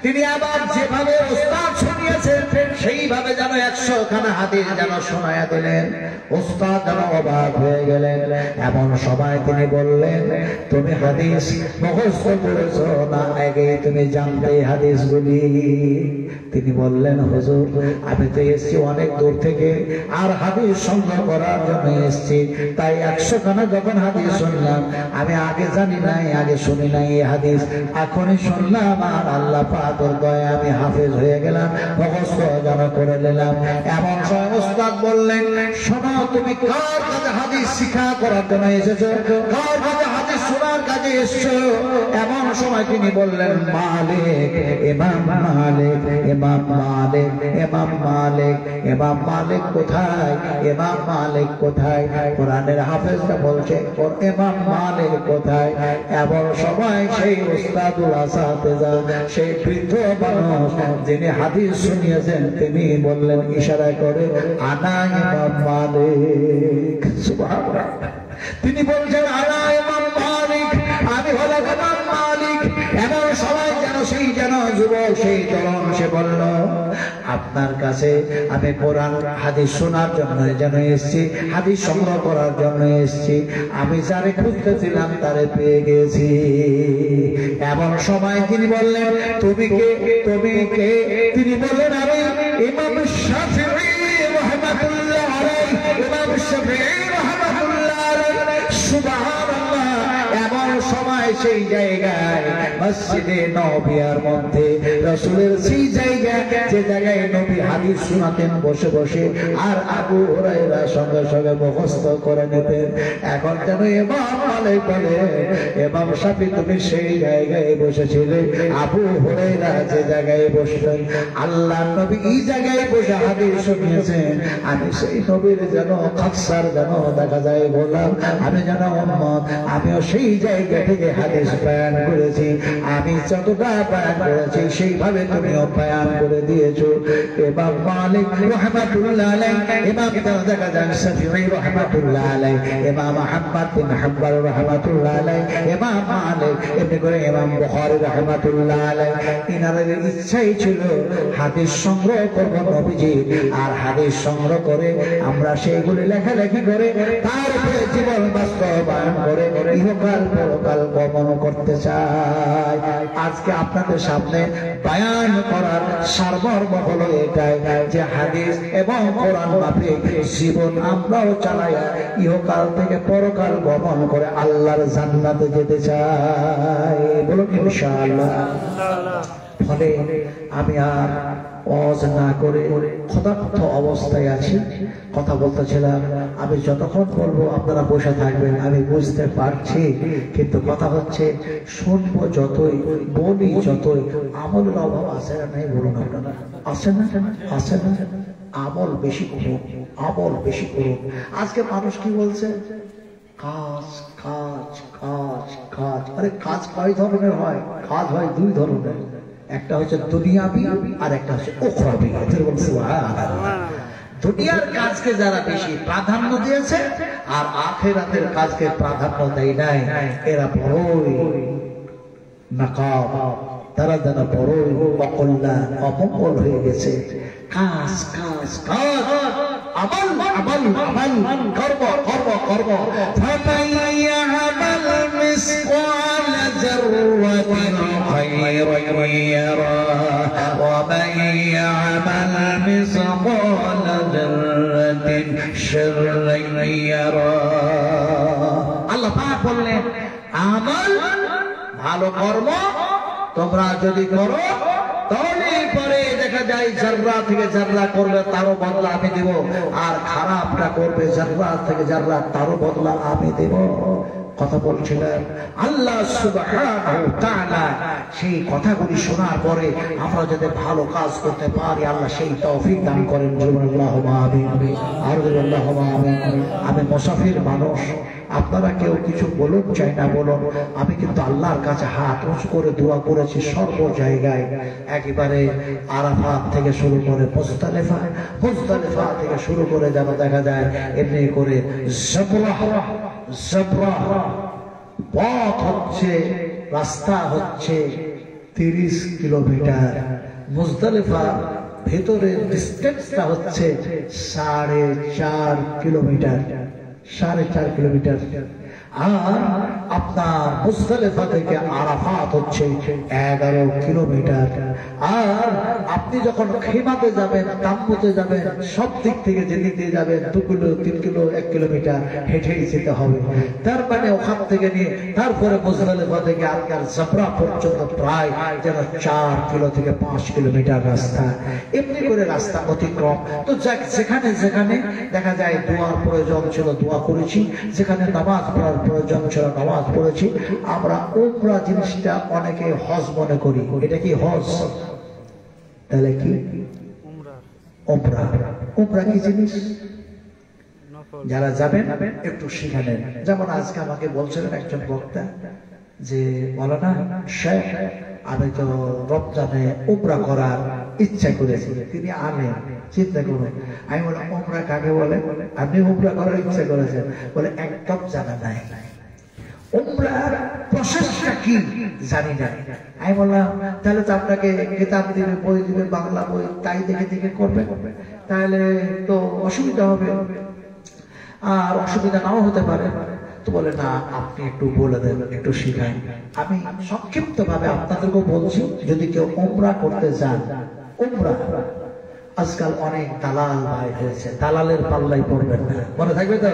তিনি আবার যেভাবে ওস্তাদ শুনিয়েছেন সেইভাবে যেন 100 খানা হাদিস যেন শোনায়া দিলেন। ওস্তাদ যেন অবাক হয়ে গেলেন। এমন সময় তিনি বললেন তুমি হাদিস মুখস্থ করেছো না আগে তুমি জানতে হাদিসগুলি? তিনি বললেন হুজুর আমি তো এসেছি অনেক দূর থেকে আর হাদিস সংগ্রহ করার জন্য এসেছি, তাই 100 খানা যখন হাদিস শুনলাম আমি আগে জানি নাই, আগে শুনি নাই এই হাদিস, এখনই শুনলাম আর আল্লাহ পাকের দয়ায় আমি হাফেজ হয়ে গেলাম, মুখস্থ যেন করে নিলাম। এমন সময় ওস্তাদ বললেন শোনো তুমি কার কাছে হাদিস শিক্ষা করার জন্য এসেছো, কার কাছে হাদিস শোনার কাজে এসেছো? এমন সময় তিনি বললেন মালিক, ইমাম মালিক, ইমাম মালিক, ইমাম মালিক। ইমাম মালিক কোথায়? ইমাম মালিক কোথায়? কোরআনের হাফেজটা বলছে ইমাম মালিক কোথায়? এমন সময় সেই উস্তাদুল আসাতিজা সেই বৃদ্ধ মানুষ যিনি হাদিস শুনিয়েছেন তিনি বললেন ইশারা করে আনা ইমাম মালিক। সুবহানাল্লাহ। তিনি বলছেন আনা ইমাম মালিক, আমি হলাম ইমাম মালিক। এমন সময় যেন সেই যেন যুবক সেই তরুণ সে বলল আপনার কাছে আমি কোরআন হাদিস শোনার জন্য যেন এসেছি, হাদিস সংগ্রহ করার জন্য এসেছি, আমি যারে খুঁজতেছিলাম তারে পেয়ে গেছি। এমন সময় তিনি বললেন তুমি কে? তুমি কে? তিনি বললেন আমি ইমাম শাফিঈ রাহমাতুল্লাহ আলাইহি, ইমাম শাফিঈ রাহমাতুল্লাহ আলাইহি। সুবহানাল্লাহ। এমন সময় সেই জায়গায় মসজিদে নববিয়ার মধ্যে রাসূলের সেই জায়গা যে জায়গায় নবী হাদিস শোনাতেন বসে বসে আর আবু হুরায়রা সঙ্গে সঙ্গে মুখস্থ করে নিতেন। এখন যেন ইমাম মালিক বলে ইমাম শাফিঈ তুমি সেই জায়গায় বসেছিলে, আবু হুরায়রা যে জায়গায় বসতেন আল্লাহর নবী এই জায়গায় বসে হাদিস শুনিয়েছেন, আমি সেই নবীর যেন খাসার যেন দেখা যায় বললাম আমি যেন উম্মত, আমিও সেই জায়গা থেকে হাদিস বয়ান করেছি, আমি যতটা বয়ান করেছি সেইভাবে তুমিও বয়ান করে দিয়েছো। ইমাম মালিক রাহমাতুল্লাহ আলাইহি, ইমাম দেখা যান শাফিঈ রাহমাতুল্লাহ আলাইহি, ইমাম আহমদ বিন হাম্বল রাহমাতুল্লাহ আলাইহি, ইমাম মালিক এমনি করে ইমাম বুখারী রাহমাতুল্লাহ আলাইহি, ইনাদের ইচ্ছাই ছিল হাদিস সংগ্রহ করব নবীজি, আর হাদিস সংগ্রহ করে আমরা সেইগুলি লেখালেখি করে তার উপরে জীবন বাস্তবায়ন করে ইহকাল পরকাল গমন করতে চাই। আজকে আপনাদের সামনে বয়ান করার সারমর্ম হলো এটাই যে হাদিস এবং কোরআন মাফিক জীবন আমরাও চালাইয়া ইহকাল থেকে পরকাল গমন করে আল্লাহর জান্নাতে যেতে চাই। বলুন ইনশাআল্লাহ। ফলে আমি আর ওয়াজ না করে ক্ষুধার্ত অবস্থায় আছি, কথা বলতেছিলাম। আমি যতক্ষণ বলবো আপনারা বসে থাকবেন আমি বুঝতে পারছি, কিন্তু কথা হচ্ছে শুনবো যতই, বলি যতই, আমলের অভাব আছে না নাই বলুন আপনারা? আছে না? আছে না? আমল বেশি করুন, আমল বেশি করুন। আজকে মানুষ কি বলছে? কাজ কাজ কাজ কাজ। আরে কাজ কয় ধরনের হয়? কাজ হয় দুই ধরনের, একটা হচ্ছে দুনিয়াবি আর একটা হচ্ছে উখরাবি। দুনিয়ার কাজকে যারা বেশি প্রাধান্য দিয়েছে আর আখিরাতের কাজকে প্রাধান্য দেয় নাই, এরা বড়ই নাকাব, তারা যারা বড়ই অকল্যাণ অমঙ্গল হয়ে গেছে। কাজ কাজ কাজ, আমল আমল আমল, কর্ম কর্ম কর্ম। ফামান ইয়ামাল মিসকাল যাররাতিন খায়রান ইয়ারা ওয়া মান ইয়ামাল মিসকাল যাররাতিন শাররান ইয়ারা। আল্লাহ পাক বললেন আমল ভালো কর্ম তোমরা যদি করো তাহলে পরে দেখা যায় জাররা থেকে জাররা করলে তারও বদলা আমি দেব, আর খারাপটা করবে জাররা থেকে জাররা তারও বদলা আমি দেব। কথা বলছিলেন আল্লাহ সুবহানাহু ওয়া তাআলা। সেই কথাগুলি শোনার পরে আমরা যদি ভালো কাজ করতে পারি আল্লাহ সেই তৌফিক দান করেন। আল্লাহুম্মা আমিন। আর আল্লাহুম্মা আমিন। আমি মুসাফির মানুষ, আপনারা কেউ কিছু বলুন চাই না বলুন, আমি কিন্তু আল্লাহর কাছে হাত উঁচু করে দোয়া করেছি সর্ব জায়গায়, একেবারে আরাফাত থেকে শুরু করে মুজদালিফা, মুজদালিফা থেকে শুরু করে যেন দেখা যায় এমনি করে জাবরাহ, জাবরাহ পথ হচ্ছে, রাস্তা হচ্ছে 30 কিলোমিটার, মুজদালিফা ভেতরের ডিস্টেন্সটা হচ্ছে 4.5 কিলোমিটার, 4.5 কিলোমিটার। আর আপনার মুজদালিফা থেকে আরাফাত হচ্ছে 11 কিলোমিটার। আর আপনি যখন খেমাতে যাবেন, তাম্বুতে যাবেন, সব দিক থেকে যেদিকে যাবেন 2 কিলো 3 কিলো 1 কিলোমিটার হেঁটেই যেতে হবে। তার মানে ওখান থেকে নিয়ে তারপরে মুজদালিফা থেকে আপনার জাবরা পর্যন্ত প্রায় যেন 4 কিলো থেকে 5 কিলোমিটার রাস্তা, এমনি করে রাস্তা অতিক্রম। তো যেখানে যেখানে দেখা যায় দোয়ার প্রয়োজন ছিল দোয়া করেছি, যেখানে নামাজ পড়ার প্রয়োজন ছিল নামাজ পড়েছি। আমরা উমরা জিনিসটা অনেকে হজ মনে করি, এটা কি হজ? তাহলে কি উমরা? উমরা কি জিনিস? যারা যাবেন একটু শিখে নেন। যেমন আজকে আমাকে বলছিলেন একজন বক্তা যে মাওলানা শেখ আমি তো রমজানে উমরা করার ইচ্ছা করেছি। তিনি আলেম, চিন্তা করুন। আমি বললাম উমরা কাকে বলে? আপনি উমরা করার ইচ্ছা করেছেন? বলে একদম জানা নাই, উমরার প্রসেসটা কি জানি না। আমি বললাম তাহলে তো আপনাকে কিতাব দিবে, বই দিবে, বাংলা বই, তাই দেখে দেখে করবে, তাহলে তো অসুবিধা হবে, আর অসুবিধা নাও হতে পারে। তো বলে না আপনি একটু বলে দেন, একটু শিখাই। আমি সংক্ষিপ্ত ভাবে আপনাদেরকেও বলছি, যদি কেউ উমরা করতে যান, উমরা আজকাল অনেক দালাল ভাই হয়েছে, দালালের পাল্লাই পড়বেন না, মনে থাকবে তো?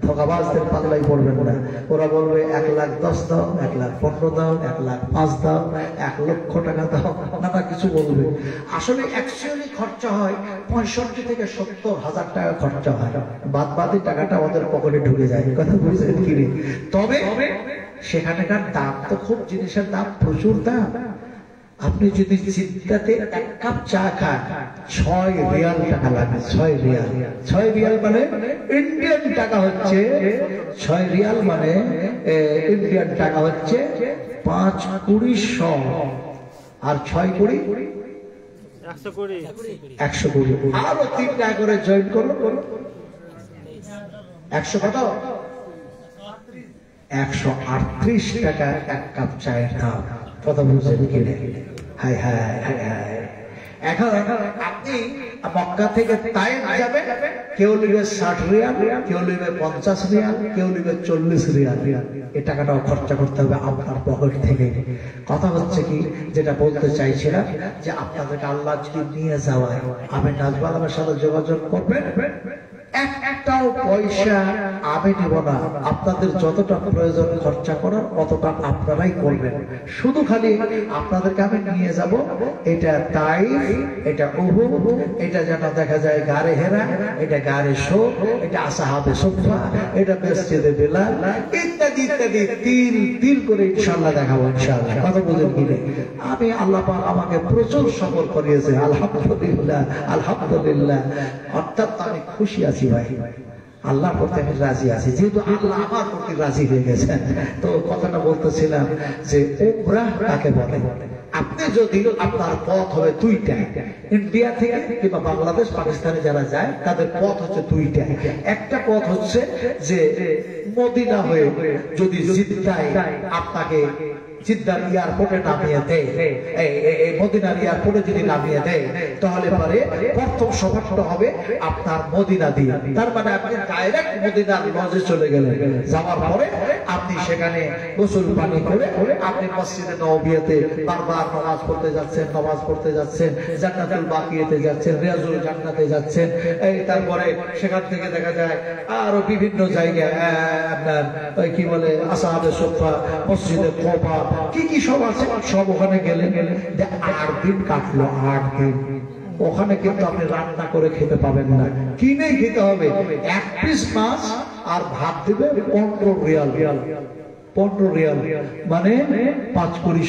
ধোঁকাবাজদের পাল্লাই পড়বেন না। ওরা বলবে 1,10,000 দাও, 1,15,000 দাও, 1,05,000 দাও, 1 লক্ষ টাকা দাও, নানা কিছু বলবে। আসলে অ্যাকচুয়ালি খরচা হয় 65 থেকে 70,000 টাকা খরচা হয়, বাদ বাকি টাকাটা ওদের পকেটে ঢুকে যায়। কথা বুঝছেন কি? তবে সেখানকার দাম তো খুব, জিনিসের দাম প্রচুর দাম। আপনি যদি জিদ্দাতে 1 কাপ চা খান 6 রিয়াল টাকা লাগে। 6 রিয়াল, 6 রিয়াল মানে ইন্ডিয়ান টাকা হচ্ছে 6 রিয়াল মানে ইন্ডিয়ান টাকা হচ্ছে 5-20 আর 6-20 120। আরো 3 টাকা করে জয়েন করলো 100 কত 138 টাকা 1 কাপ চায়ের দাম। কথা বুঝছেন কি না? হায় হায় হায় হায়। এখন আপনি মক্কা থেকে তাইফ যাবেন, কেউ নেবে 60 রিয়াল, কেউ নেবে 50 রিয়াল, কেউ নেবে 40 রিয়াল। এই টাকাটাও খরচা করতে হবে আপনার পকেট থেকে। কথা হচ্ছে কি, যেটা বলতে চাইছিলাম যে আপনাদেরকে আল্লাহ যদি নিয়ে যাওয়ায় আমি নাজমুল আলমের সাথে যোগাযোগ করবেন, একটাও পয়সা আমি নেব না। আপনাদের যতটা প্রয়োজন খরচা করার অতটা আপনারাই করবেন। শুধু খালি আপনাদেরকে আমি নিয়ে যাব, এটা তাইফ, এটা উহুদ, এটা যেন দেখা যায় গারে হেরা, এটা গারে শো, এটা আসহাবে সুফা, এটা মসজিদে বেলাল, ইত্যাদি ইত্যাদি তিল তিল করে ইনশাআল্লাহ দেখাবো ইনশাআল্লাহ। কথা বুঝেন কি? আমি আল্লাহ পাক আমাকে প্রচুর সফর করিয়েছে, আলহামদুলিল্লাহ আলহামদুলিল্লাহ। অর্থাৎ আমি খুশি আছি ভাই, আল্লাহর প্রতি আমি রাজি আছি, যেহেতু আল্লাহ আমার প্রতি রাজি হয়ে গেছেন। তো কথাটা বলতেছিলাম যে উমরাহ কাকে বলে। আপনি যদি আপনার পথ হবে 2টা, ইন্ডিয়া থেকে কিংবা বাংলাদেশ পাকিস্তানে যারা যায় তাদের পথ হচ্ছে 2টা। একটা পথ হচ্ছে যে মদিনা হয়ে যদি জিদ্দায় আপনাকে জিদ্দার এয়ারপোর্টে নামিয়ে দেয়, এই মদিনার এয়ারপোর্টে যদি নামিয়ে দেয়, তাহলে পরে প্রথম সফরটা হবে আপনার মদিনা দিয়ে। তার মানে আপনি ডাইরেক্ট মদিনার লজে চলে গেলেন। যাওয়ার পরে আপনি সেখানে গোসল পানি করে আপনি মসজিদে নববিয়াতে বারবার নামাজ পড়তে যাচ্ছেন, নামাজ পড়তে যাচ্ছেন, জান্নাতুল বাকিয়াতে যাচ্ছেন, রিয়াজুল জান্নাতে যাচ্ছেন। এই তারপরে সেখান থেকে দেখা যায় আরো বিভিন্ন জায়গায় আপনার কি বলে আসহাবে সুফা, মসজিদে কোবা, কি কি সব আছে, সব ওখানে গেলে 8 দিন কাটলো। 8 দিন ওখানে কিন্তু আপনি রান্না করে খেতে পাবেন না, কিনে খেতে হবে। 1 পিস মাছ আর ভাত দিবে 15 রিয়াল। 15 রিয়াল মানে 5 কোটি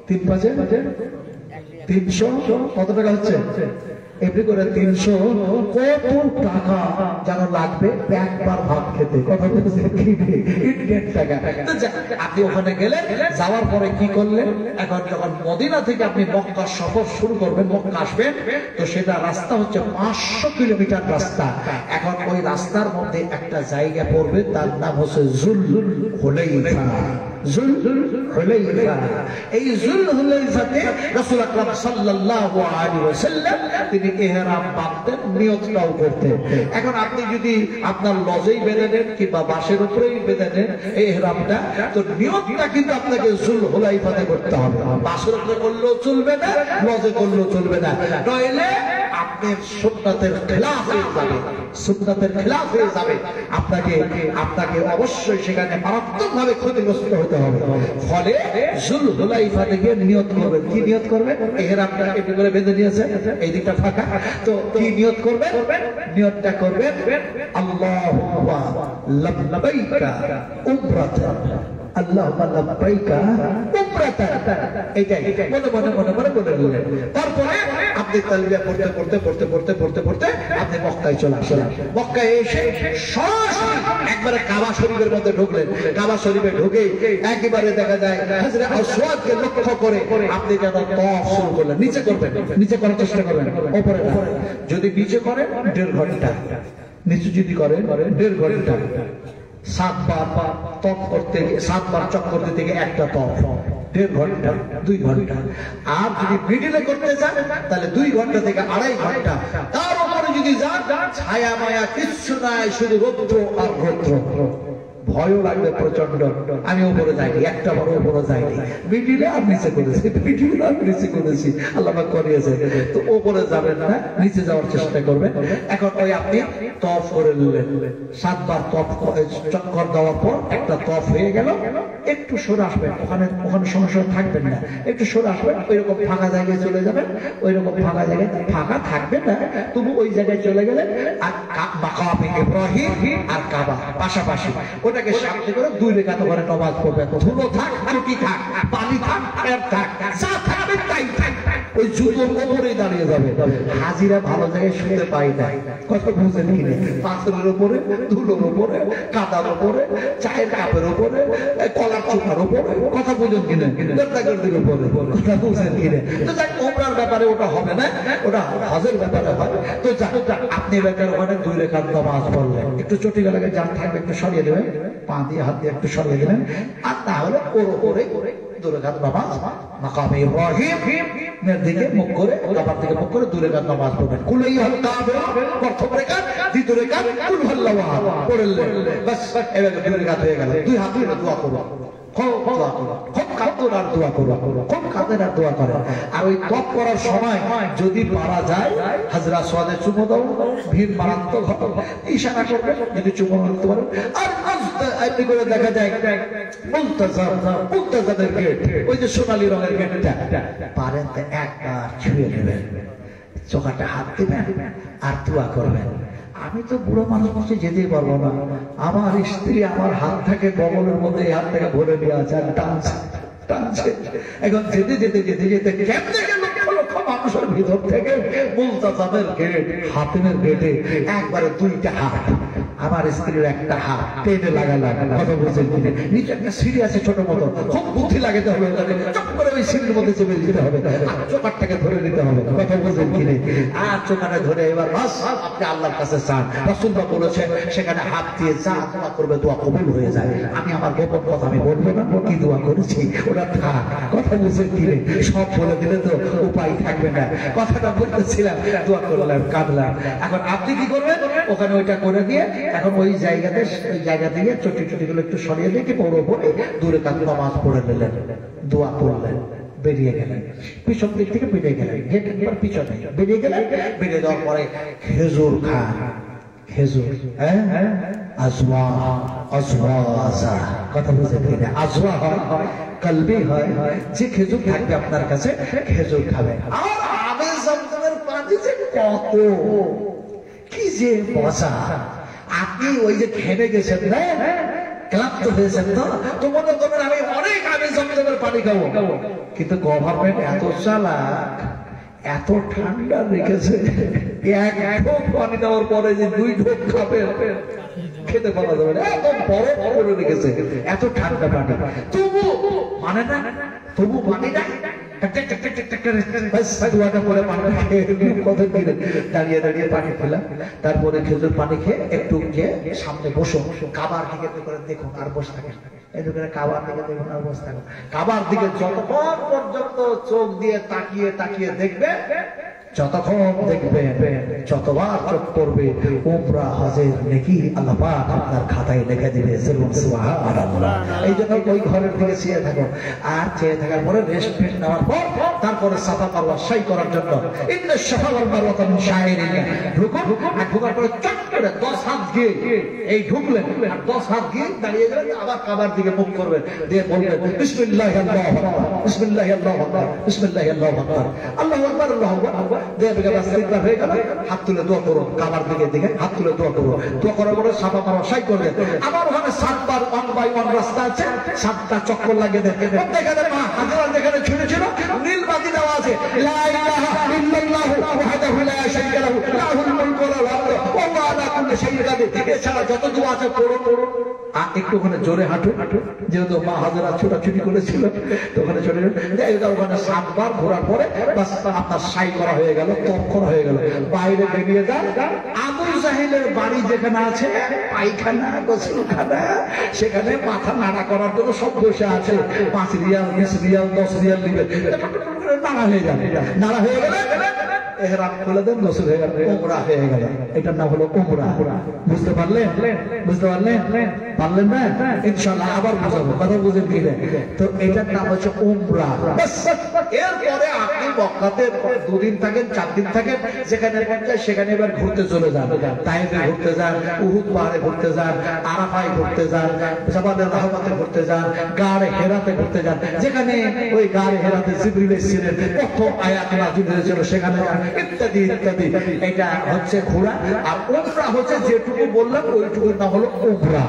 3 5 300 কত টাকা হচ্ছে? এমনি করে 300 কত টাকা যেন লাগবে একবার ভাত খেতে। কথা বলতে ইন্ডিয়ান টাকা। আপনি ওখানে গেলে, যাওয়ার পরে কি করলেন, এখন যখন মদিনা থেকে আপনি মক্কা সফর শুরু করবেন, মক্কা আসবেন, তো সেটা রাস্তা হচ্ছে 500 কিলোমিটার রাস্তা। এখন ওই রাস্তার মধ্যে একটা জায়গা পড়বে, তার নাম হচ্ছে জুল হুলাইফা। জুল হুলাইফা, এই জুল হুলাইফাতে রাসূল আকরাম সাল্লাল্লাহু আলাইহি ওয়াসাল্লাম তিনি ইহরাম বাঁধতেন, নিয়তটাও করতেন। এখন আপনি যদি আপনার লজেই বেঁধে নেন কিংবা বাসের উপরেই বেঁধে নেন এই ইহরামটা, তো নিয়তটা কিন্তু আপনাকে জুল হুলাইফাতে করতে হবে। বাসের উপরে করলেও চলবে না, লজে করলেও চলবে না, নইলে আপনি সুন্নাতের খেলাফ হয়ে যাবে, সুন্নাতের খেলাফ হয়ে যাবে। আপনাকে অবশ্যই সেখানে মারাত্মকভাবে ক্ষতিগ্রস্ত হতে হবে। ফলে জুল হুলাইফাতে গিয়ে নিয়ত করবেন। কি নিয়ত করবেন? ইহরামটা এমনি করে বেঁধে নিয়েছে, এই দিকটা ফাঁকা, তো কি নিয়ত করবেন? নিয়তটা করবেন আল্লাহুম্মা লাব্বাইকা উমরাতান, আল্লাহুম্মা লাব্বাইকা উমরাতান। এইটাই মনে মনে মনে মনে বলে নিলেন। তারপরে আপনি তালবিয়া পড়তে পড়তে পড়তে পড়তে পড়তে পড়তে আপনি মক্কায় চলে আসলেন। মক্কায় এসে সরাসরি একবারে কাবা শরীফের মধ্যে ঢুকলেন। কাবা শরীফে ঢুকে একেবারে দেখা যায় হযরত আসওয়াদকে লক্ষ্য করে আপনি যেন তওয়াফ শুরু করলেন। নিচে করবেন, নিচে করার চেষ্টা করবেন, উপরে না। যদি নিচে করেন 1.5 ঘন্টা, নিচে যদি করেন 1.5 ঘন্টা। 7 বার তওয়াফ করতে, 7 বার চক্কর দিতে গিয়ে একটা তওয়াফ 1.5 ঘন্টা, 2 ঘন্টা। আর যদি মিডিলে করতে যান তাহলে 2 ঘন্টা থেকে 2.5 ঘন্টা। তার উপরে যদি যান, ছায়া মায়া কিচ্ছু নাই, শুধু রৌদ্র আর রৌদ্র। ভয়ও লাগবে প্রচন্ড। আমি উপরে যাইনি, একটা বড় উপরে যাইনি, মিডিলে আর নিচে করেছি, মিডিলে আর নিচে করেছি, আল্লাহ পাক করিয়েছে। তো উপরে যাবেন না, নিচে যাওয়ার চেষ্টা করবেন। এখন ওই আপনি তওয়াফ করে নিলেন, 7 বার তওয়াফ চক্কর দেওয়ার পর একটা তওয়াফ হয়ে গেল। একটু সরে আসবেন, ওখানে সমস্যা থাকবেন না, একটু সরে আসবেন, ওইরকম ফাঁকা জায়গায় চলে যাবেন। ওইরকম ফাঁকা জায়গায় ফাঁকা থাকবে না, তবু ওই জায়গায় চলে গেলেন। আর মাকামে ইব্রাহিম আর কাবা পাশাপাশি, ওটাকে
ওটাকে সামনে করে 2 রাকাত করে নামাজ পড়বে। ধুলো থাক, রুটি থাক, পানি থাক, ফের থাক, যা থাকবে তাই থাক, ওই জুতোর উপরেই দাঁড়িয়ে যাবে। হাজিরা ভালো জায়গায় শুতে পাই না, কথা বুঝেন কিনে, পাথরের উপরে, ধুলোর উপরে, কাদার উপরে, চায়ের কাপের উপরে, কলার চোখার উপরে, কথা বুঝেন কিনে, দেবতাগির উপরে, কথা বুঝেন কিনে। তো যাক, ওমরার ব্যাপারে ওটা হবে না, ওটা হজের ব্যাপারে হয়। তো যাক, আপনি ব্যাপারে ওখানে 2 রাকাত নামাজ পড়লেন, একটু চটি গলাকে যান থাকবে একটু সরিয়ে দেবেন, পা দিয়ে হাত দিয়ে একটু সরিয়ে দেবেন, আর তাহলে ওর উপরে 2 রাকাত নামাজ মাকামে ইব্রাহিম এর দিকে মুখ করে, কাবার দিকে মুখ করে 2 রাকাত নামাজ পড়বেন। কুলাইয়াল কাবা প্রথম রাকাত, দ্বিতীয় রাকাত কুল হুয়াল্লাহু আহাদ পড়লেন, বাস এবারে 2 রাকাত হয়ে গেল। 2 হাত দিয়ে দোয়া করো, খুব কাঁদুন আর দোয়া করো, খুব কাঁদেন আর দোয়া করো। আর ওই তপ করার সময় যদি পারা যায় হাজরা সোয়াদে চুমো দাও, ভিড় মারাত্মক হবে, ইশারা করবে যদি চুমো দিতে পারো। আর এমনি করে দেখা যায় মুলতাজামের গেট, ওই যে সোনালী রঙের গেটটা, পারেন তো একবার ছুঁয়ে নেবেন, চোখাটা হাত দিবেন আর দোয়া করবেন। আমি তো বুড়ো মানুষ বসে যেতেই পারবো না, আমার স্ত্রী আমার হাত থেকে বগলের মধ্যে এই হাত থেকে ভরে নিয়ে আছে আর টানছে টানছে। এখন যেতে যেতে যেতে যেতে কেমনে লক্ষ লক্ষ মানুষের ভিতর থেকে মুলতাজামের গেট, হাতিমের গেটে একবারে 2টা হাত, আমার স্ত্রীর একটা হাত টেনে লাগালাম, কথা বলছেন কিনে। নিচে একটা সিঁড়ি আছে ছোট মতো, খুব বুদ্ধি লাগাতে হবে, চট করে ওই সিঁড়ির মধ্যে চেপে দিতে হবে, আর চোখারটাকে ধরে নিতে হবে, কথা বলছেন কিনে। আর চোখাটা ধরে এবার আপনি আল্লাহর কাছে চান, রাসূলুল্লাহ বলেছেন সেখানে হাত দিয়ে যা দোয়া করবে দোয়া কবুল হয়ে যায়। আমি আমার গোপন কথা আমি বলবো না, কি দোয়া করেছি ওটা থাক, কথা বলছেন কিনে। সব বলে দিলে তো উপায় থাকবে না, কথাটা বলতেছিলাম, দোয়া করলাম, কাঁদলাম। এখন আপনি কি করবেন, ওখানে ওইটা করে দিয়ে এখন ওই জায়গাতে, ওই জায়গা থেকে চটি চটি গুলো একটু সরিয়ে দিয়ে বড় পড়ে 2 রাকাত নামাজ পড়ে নিলেন, দোয়া করলেন, বেরিয়ে গেলেন, পিছন দিক থেকে বেরিয়ে গেলেন, গেট একবার পিছনে বেরিয়ে গেলেন। বেরিয়ে যাওয়ার পরে খেজুর খান, খেজুর, হ্যাঁ আজওয়া, আজওয়াজা, কথা বুঝে কিনা, আজওয়া হয়, কলবি হয়, যে খেজুর থাকবে আপনার কাছে খেজুর খাবেন। আর আবে জমজমের পানি যে কত, কি যে মজা। আপনি ওই যে খেয়ে গেছেন না, ক্লান্ত হয়েছেন তো মনে করবেন আমি অনেক আগে জমজমের পানি খাবো, কিন্তু গভর্নমেন্ট এত চালাক, এত ঠান্ডা রেখেছে, এক ঢোক পানি দেওয়ার পরে যে 2 ঢোক খাবে খেতে পারা যাবে না, এত বড় করে রেখেছে, এত ঠান্ডা পানি। তবু মানে না, তবু পানি না, দাঁড়িয়ে দাঁড়িয়ে পানি খেলাম। তারপরে খেজুর পানি খেয়ে একটু গিয়ে সামনে বসো, কাবার দিকে দেখুন আর বসে থাকেন, কাবার দিকে দেখুন আর বসে থাকুন। কাবার দিকে যতক্ষণ পর্যন্ত চোখ দিয়ে তাকিয়ে তাকিয়ে দেখবে, যতক্ষণ দেখবে, যতবার চোখ পড়বে, উমরা হজের নেকি আল্লাহ পাক আপনার খাতায় লিখে দিবে। সুবহানাল্লাহ। এই জন্য ওই ঘরের দিকে চেয়ে থাকো, আর চেয়ে থাকার পরে রেস্ট ফেস্ট নেওয়ার পর তারপরে সাফা মারওয়া সাই করার জন্য ইন্না সাফা ওয়াল মারওয়াতা মিন শাআইরিল্লাহ ঢুকুন, আর ঢোকার পরে চট করে 10 হাত গিয়ে এই ঢুকলেন, আর 10 হাত গিয়ে দাঁড়িয়ে গেলেন, আবার কাবার দিকে মুখ করবেন, দিয়ে বলবেন বিসমিল্লাহি আল্লাহু আকবার, বিসমিল্লাহি আল্লাহু আকবার, বিসমিল্লাহি আল্লাহু আকবার, আল্লাহু আকবার, আল্লাহু আকবার। হাত তুলে দোয়া করো, কাবার দিকে দিকে হাত তুলে দোয়া করো, দোয়া করার পরে সাফা মারওয়া সাই করবে। আবার ওখানে 7 বার 1 বাই 1 রাস্তা আছে, 7টা চক্কর লাগিয়ে দেন। যেখানে মা হাজরা যেখানে ছিল নীল বাতি দেওয়া আছে, লা ইলাহা ইল্লাল্লাহু ওয়াহদাহু লা শারীকা লাহু লাহুল মুলকু ওয়া লাহুল হামদু ওয়া হুয়া আলা কুল্লি শাইইন কাদির। এছাড়া যত দোয়া আছে পড়ো। আর একটু ওখানে জোরে হাঁটো, যেহেতু মা হাজরা ছোটাছুটি করেছিল তো ওখানে চলে ওখানে 7 বার ঘোরার পরে বাস আপনার সাই করা হয়ে গেল, তখন হয়ে গেল। বাইরে বেরিয়ে যান, আবু জাহেলের বাড়ি যেখানে আছে, পায়খানা গোসলখানা, সেখানে মাথা নাড়া করার জন্য সব বসে আছে। 5 রিয়াল 20 রিয়াল 10 রিয়াল দিবে, নাড়া হয়ে যাবে। নাড়া হয়ে গেলে এহরাম খুলে দেন, গোসল হয়ে গেল, উমরা হয়ে গেল। এটার নাম হলো উমরা। বুঝতে পারলেন? বুঝতে পারলেন? পারলেন না? ইনশাআল্লাহ আবার বুঝাবো, কথা বুঝে দিলে। তো এটার নাম হচ্ছে উমরা। এরপরে আপনি মক্কাতে 2 দিন থাকেন 4 দিন থাকেন, যেখানে মন চায় সেখানে এবার ঘুরতে চলে যান। তাইফে ঘুরতে যান, উহুদ পাহাড়ে ঘুরতে যান, আরাফায় ঘুরতে যান, জাবালে রহমতে ঘুরতে যান, গাড়ে হেরাতে ঘুরতে যান। যেখানে ওই গাড়ে হেরাতে জিবরিল এসেছিলেন, প্রথম আয়াত নাযিল হয়েছিল সেখানে যান, ইত্যাদি ইত্যাদি। এটা হচ্ছে ঘোরা। আর উমরা হচ্ছে যেটুকু বললাম ওইটুকুর নাম হলো উমরা।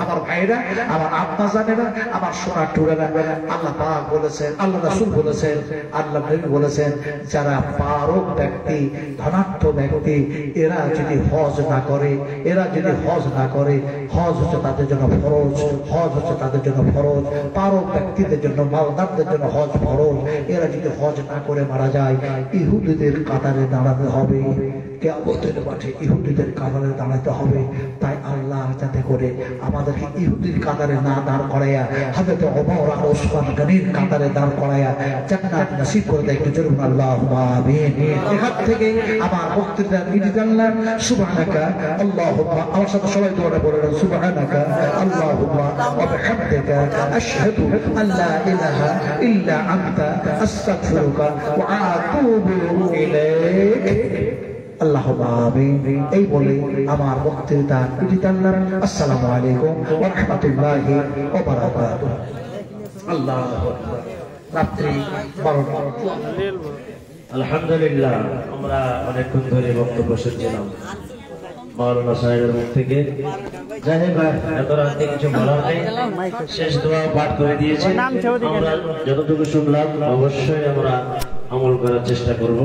আমার ভাইরা, আমার আম্মা জানেরা, আমার সোনার টুরেরা, আল্লাহ পাক বলেছেন, আল্লাহ রাসূল বলেছেন, আল্লাহ নবী বলেছেন, যারা পারক ব্যক্তি, ধনাঢ্য ব্যক্তি, এরা যদি হজ না করে, এরা যদি হজ না করে, হজ হচ্ছে তাদের জন্য ফরজ, হজ হচ্ছে তাদের জন্য ফরজ। পারক ব্যক্তিদের জন্য, মালদারদের জন্য হজ ফরজ। এরা যদি হজ না করে মারা যায়, ইহুদিদের কাতারে দাঁড়াতে হবে, কিয়ামতের মাঠে ইহুদিদের কাতারে দাঁড়াতে হবে। তাই আল্লাহ যাতে করে আমাদেরকে ইহুদির কাতারে না দাঁড় করাইয়া, হযরত ওমর আর ওসমান গনির কাতারে দাঁড় করাইয়া জান্নাত নসিব করে দেয়। একটু জোরে আল্লাহুম্মা আমিন। এখান থেকে আমার বক্তৃতা নিতে জানলাম। সুবহানাকা আল্লাহুম্মা, আমার সাথে সবাই দোয়াটা বলে দাও, সুবহানাকা আল্লাহুম্মা ওয়া বিহামদিকা আশহাদু আল্লা ইলাহা ইল্লা আনতা আস্তাগফিরুকা ওয়া আতুবু ইলাইক। আল্লাহুম্মা আমিন। এই বলে আমার বক্তৃতা নিতে জানলাম। আসসালামু আলাইকুম ওয়া রাহমাতুল্লাহি ওয়া বারাকাতুহু। আল্লাহু আকবার। রাত্রি 12টা।
আলহামদুলিল্লাহ, আমরা অনেকক্ষণ ধরে বক্তব্য শুনছিলাম মাওলানা সাহেবের মুখ থেকে। যাই হোক, এত রাতে কিছু বলার নেই, শেষ দোয়া পাঠ করে দিয়েছি। আমরা যতটুকু শুনলাম অবশ্যই আমরা আমল করার চেষ্টা করব।